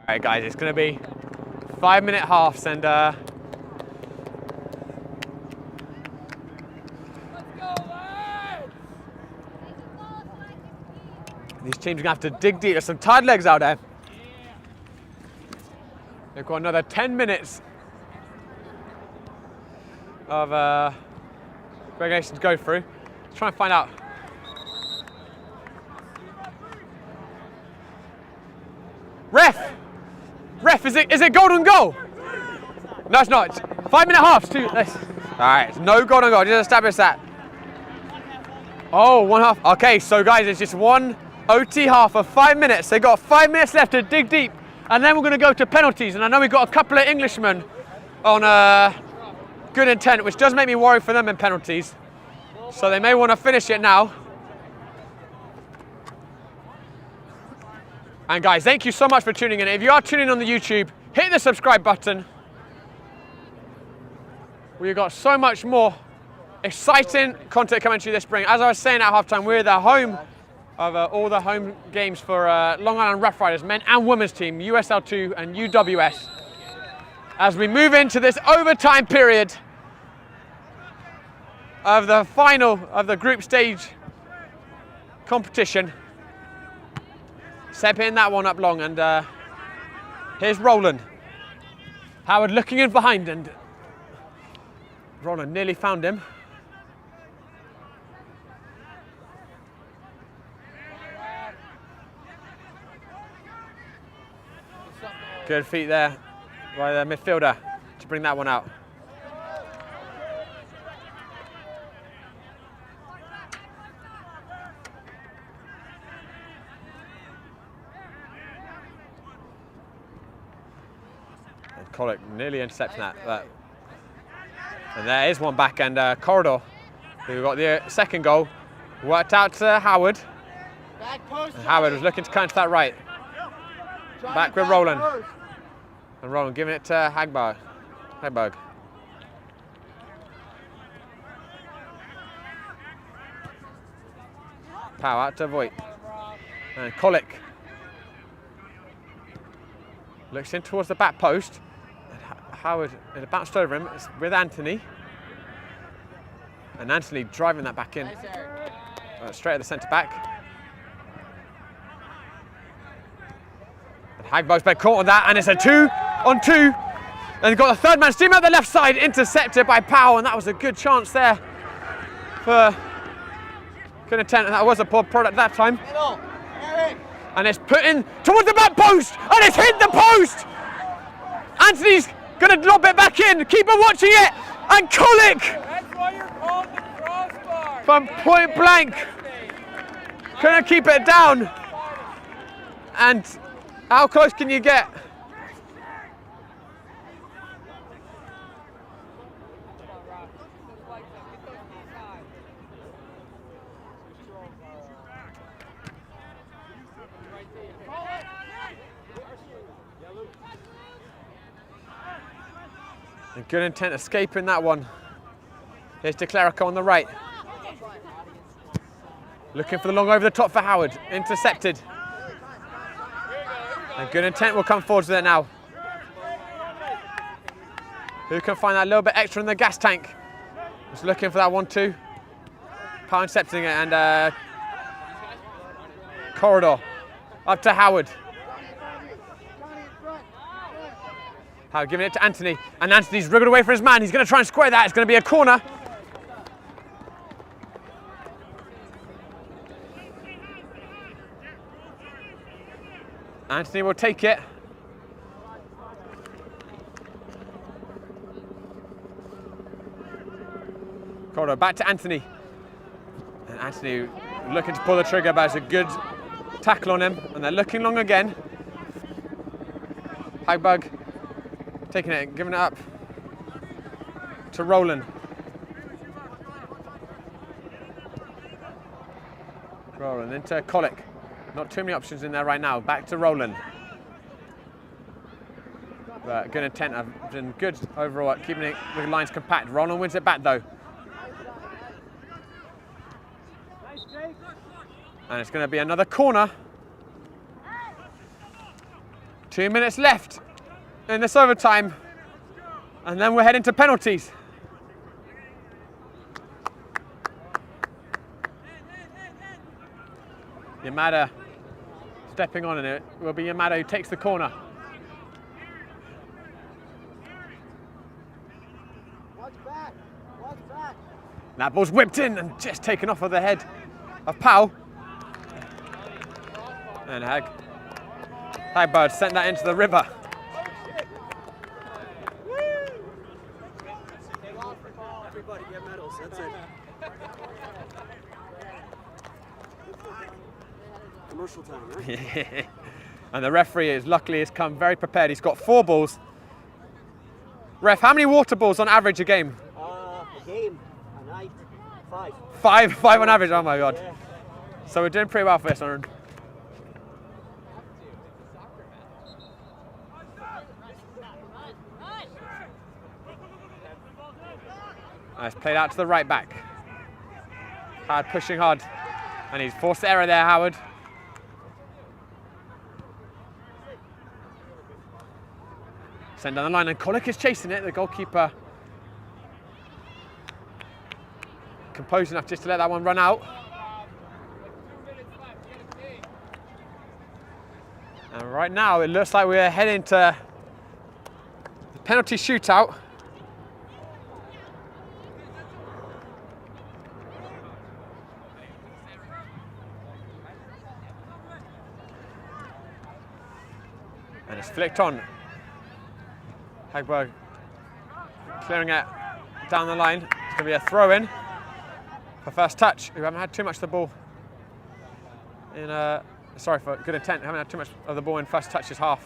All right, guys, it's going to be 5-minute halves, and these teams are going to have to dig deep. There's some tired legs out there. They've got another 10 minutes of regulation to go through. Let's try and find out. Ref, is it golden goal? No, it's not. 5-minute halves, too. All right, no goal on goal. Just establish that. Oh, 1 half. Okay, so guys, it's just one OT half of 5 minutes. They got 5 minutes left to dig deep, and then we're going to go to penalties. And I know we've got a couple of Englishmen on good intent, which does make me worry for them in penalties. So they may want to finish it now. And guys, thank you so much for tuning in. If you are tuning in on the YouTube, hit the subscribe button. We've got so much more exciting content coming to you this spring. As I was saying at halftime, we're the home of all the home games for Long Island Rough Riders, men and women's team, USL2 and UWS. As we move into this overtime period of the final of the group stage competition. Seb hitting that one up long, and here's Roland. Howard looking in behind, and Roland nearly found him. Good feet there by the midfielder to bring that one out. And Colic nearly intercepting that. And there is one back, and Corridor, who got the second goal, worked out to Howard. And Howard was looking to cut into that right. Back with Roland. And Roland giving it to Hagberg. Power out to Voigt. And Colic looks in towards the back post. Howard has bounced over him with Anthony. And Anthony driving that back in. Straight at the centre back. And Hagberg's been caught on that, and it's a 2-on-2. And got the third man steam out the left side, intercepted by Powell, and that was a good chance there for good intent, and that was a poor product that time. And it's put in towards the back post, and it's hit the post! Anthony's gonna lob it back in, keeper watching it, and Colic! That's why you're called the crossbar. From point blank, couldn't keep it down. And how close can you get? And good intent escaping that one. Here's De Clerico on the right. Looking for the long over the top for Howard. Intercepted. And good intent will come forwards with it now. Who can find that little bit extra in the gas tank? Just looking for that 1-2. Power intercepting it, and Corridor up to Howard. Howard giving it to Anthony, and Anthony's wriggled away for his man. He's going to try and square that. It's going to be a corner. Anthony will take it. Corridor back to Anthony. And Anthony looking to pull the trigger, but it's a good tackle on him. And they're looking long again. Hagberg taking it, giving it up to Roland. Roland into Colic. Not too many options in there right now. Back to Roland. But good intent. I've been good overall at keeping the lines compact. Roland wins it back though. And it's going to be another corner. 2 minutes left in this overtime. And then we're heading to penalties. Yamada stepping on, and it will be Yamada who takes the corner. That ball's whipped in and just taken off of the head of Powell. And Hagberg sent that into the river. commercial time, right? And the referee is luckily has come very prepared. He's got 4 balls. Ref, how many water balls on average a game? A game, a night, 5. 5 on average. Oh my god. Yeah. So we're doing pretty well for this one. It's played out to the right back. Howard pushing hard. And he's forced the error there, Howard. Send down the line, and Kolik is chasing it. The goalkeeper composed enough just to let that one run out. And right now, it looks like we're heading to the penalty shootout. And it's flicked on. Hagberg clearing it down the line. It's going to be a throw-in for first touch. We haven't had too much of the ball in, sorry, for good intent. Haven't had too much of the ball in first touch this half.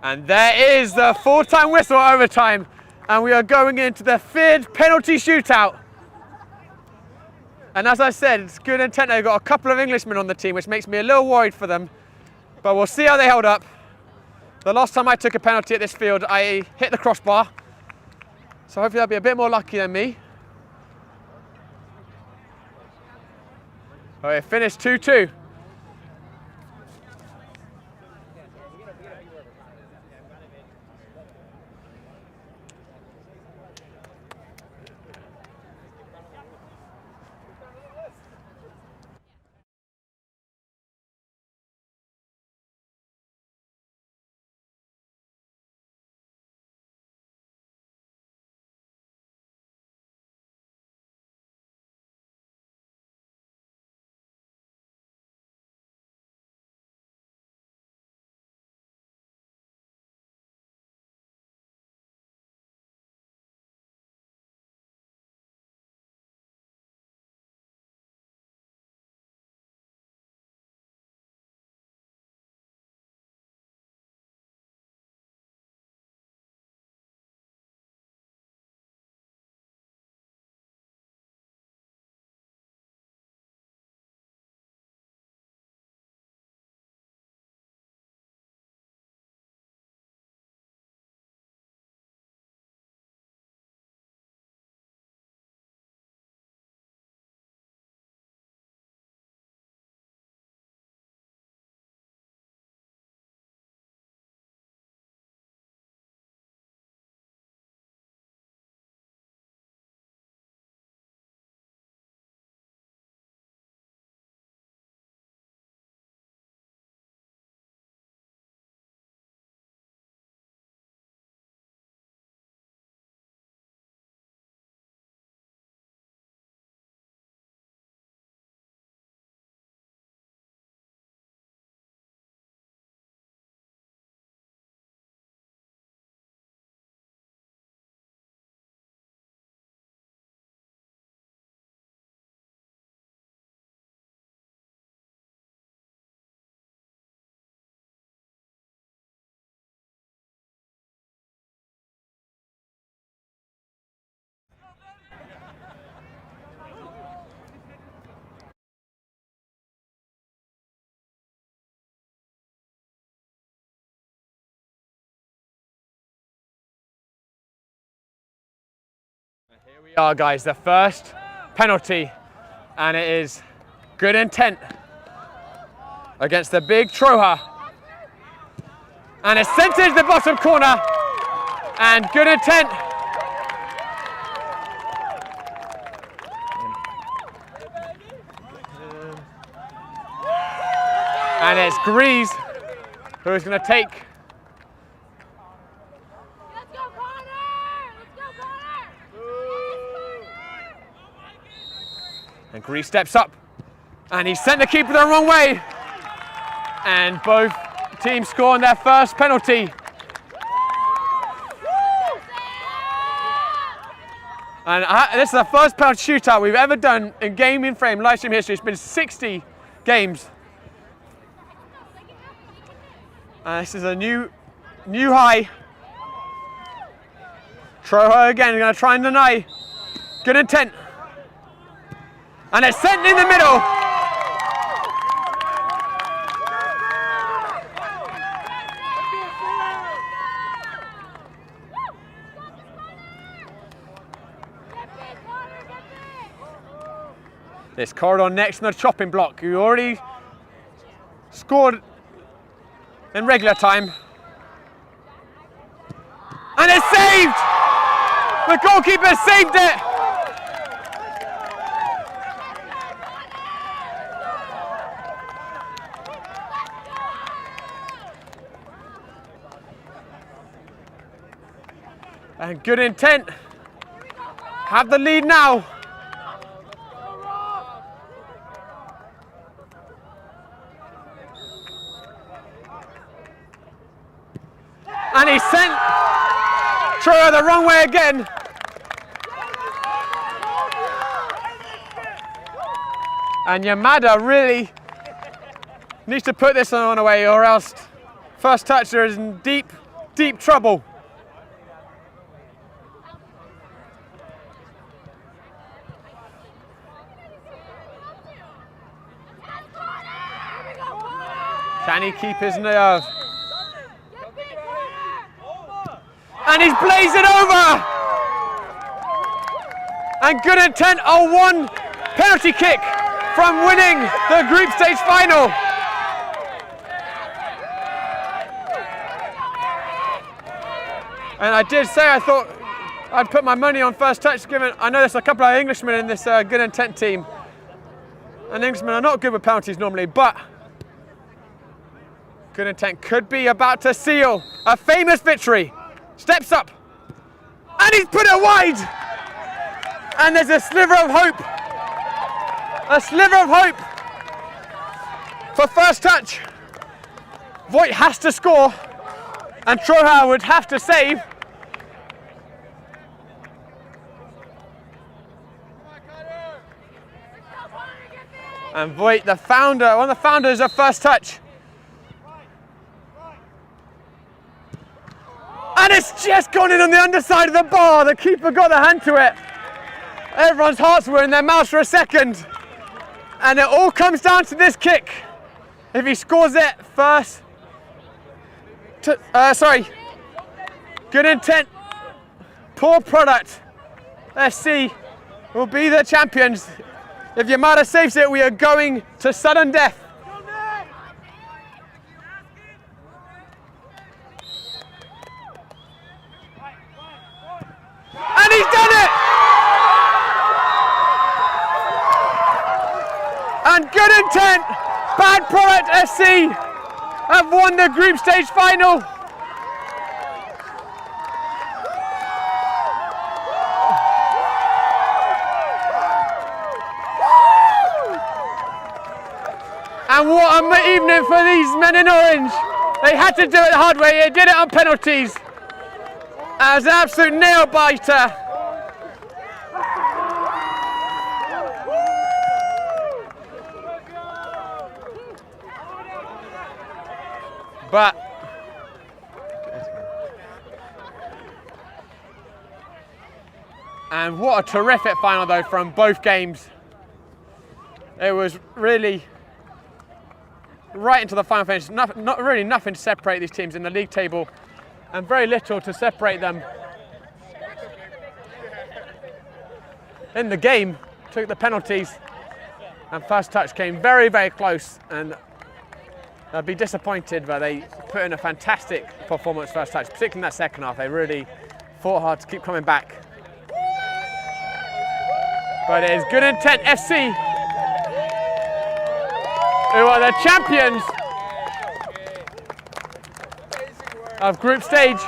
And there is the full-time whistle overtime. And we are going into the 5th penalty shootout. And as I said, it's good intent. They've got a couple of Englishmen on the team, which makes me a little worried for them. But we'll see how they held up. The last time I took a penalty at this field, I hit the crossbar. So hopefully they'll be a bit more lucky than me. Oh, it finished 2-2. Here we are, guys, the first penalty, and it is good intent against the big Troja. And it's sent into the bottom corner, and good intent. And it's Grease who is going to take. Let's go, Connor! Let's go, Connor! And Grease steps up, and he sent the keeper the wrong way. And both teams score on their first penalty. And this is the first penalty shootout we've ever done in Gaming Frame live stream history. It's been 60 games. This is a new high. Troja again, going to try and deny. Good intent. And it's sent in the middle. This corridor next in the chopping block, who already scored in regular time. And it's saved! The goalkeeper saved it! And good intent. Have the lead now. And he sent Troja the wrong way again. And Yamada really needs to put this one away, or else first toucher is in deep, deep trouble. Can he keep his nerve? And he's blazed it over! And good intent, a one penalty kick from winning the group stage final. And I did say I thought I'd put my money on first touch, given I know there's a couple of Englishmen in this good intent team. And Englishmen are not good with penalties normally, but good intent could be about to seal a famous victory. Steps up, and he's put it wide. And there's a sliver of hope. A sliver of hope for first touch. Voigt has to score, and Troja would have to save. And Voigt, the founder, one of the founders of first touch. And it's just gone in on the underside of the bar. The keeper got the hand to it. Everyone's hearts were in their mouths for a second. And it all comes down to this kick. If he scores it first. Good intent. Poor product. SC will be the champions. If Yamada saves it, we are going to sudden death. And he's done it! And good intent, bad product SC have won the group stage final. And what an evening for these men in orange. They had to do it the hard way, they did it on penalties. As an absolute nail biter. But and what a terrific final though from both games. It was really right into the final finish. Not really nothing to separate these teams in the league table, and very little to separate them in the game. Took the penalties, and first touch came very, very close, and I'd be disappointed, but they put in a fantastic performance first touch, particularly in that second half. They really fought hard to keep coming back. But it is good intent FC, who are the champions of group stage.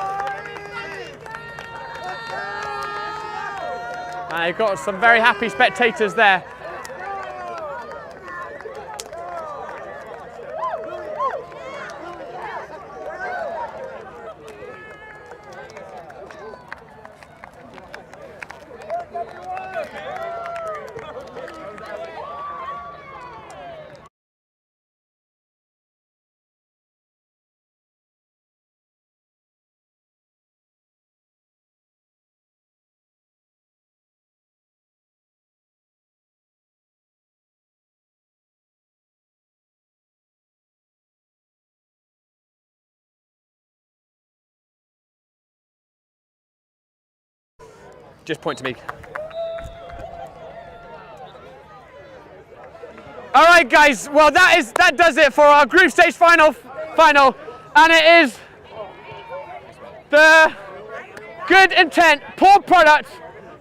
And they've got some very happy spectators there. Just point to me. All right, guys. Well, that does it for our group stage final, and it is the good intent, poor product,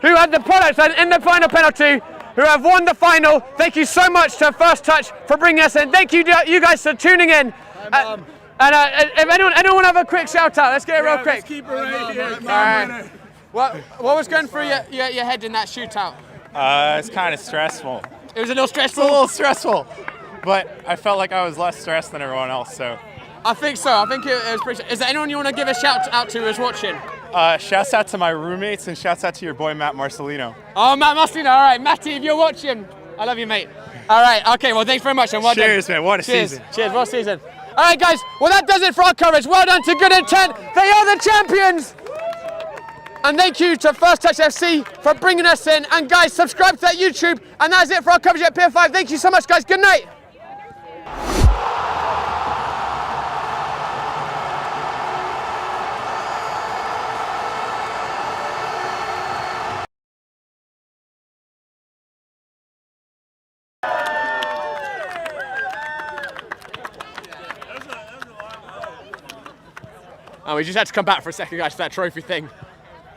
who had the product and in the final penalty, who have won the final. Thank you so much to First Touch for bringing us in. Thank you guys for tuning in. And if anyone have a quick shout out, let's get it real quick. Let's keep it right here. All right. What was going through your head in that shootout? It's kind of stressful. It was a little It's stressful. a little stressful, but I felt like I was less stressed than everyone else. So, I think so. I think it was pretty. Is there anyone you want to give a shout out to who's watching? shouts out to my roommates and shouts out to your boy Matt Marcelino. Oh, Matt Marcelino. All right, Matty, if you're watching, I love you, mate. All right. Okay. Well, thanks very much and well done. Cheers, man. What a Cheers. season. Cheers. What a season. All right, guys. Well, that does it for our coverage. Well done to Good Intent. They are the champions. And thank you to First Touch FC for bringing us in. And guys, subscribe to that YouTube. And that's it for our coverage at Pier 5. Thank you so much, guys. Good night. Oh, we just had to come back for a second, guys, for that trophy thing.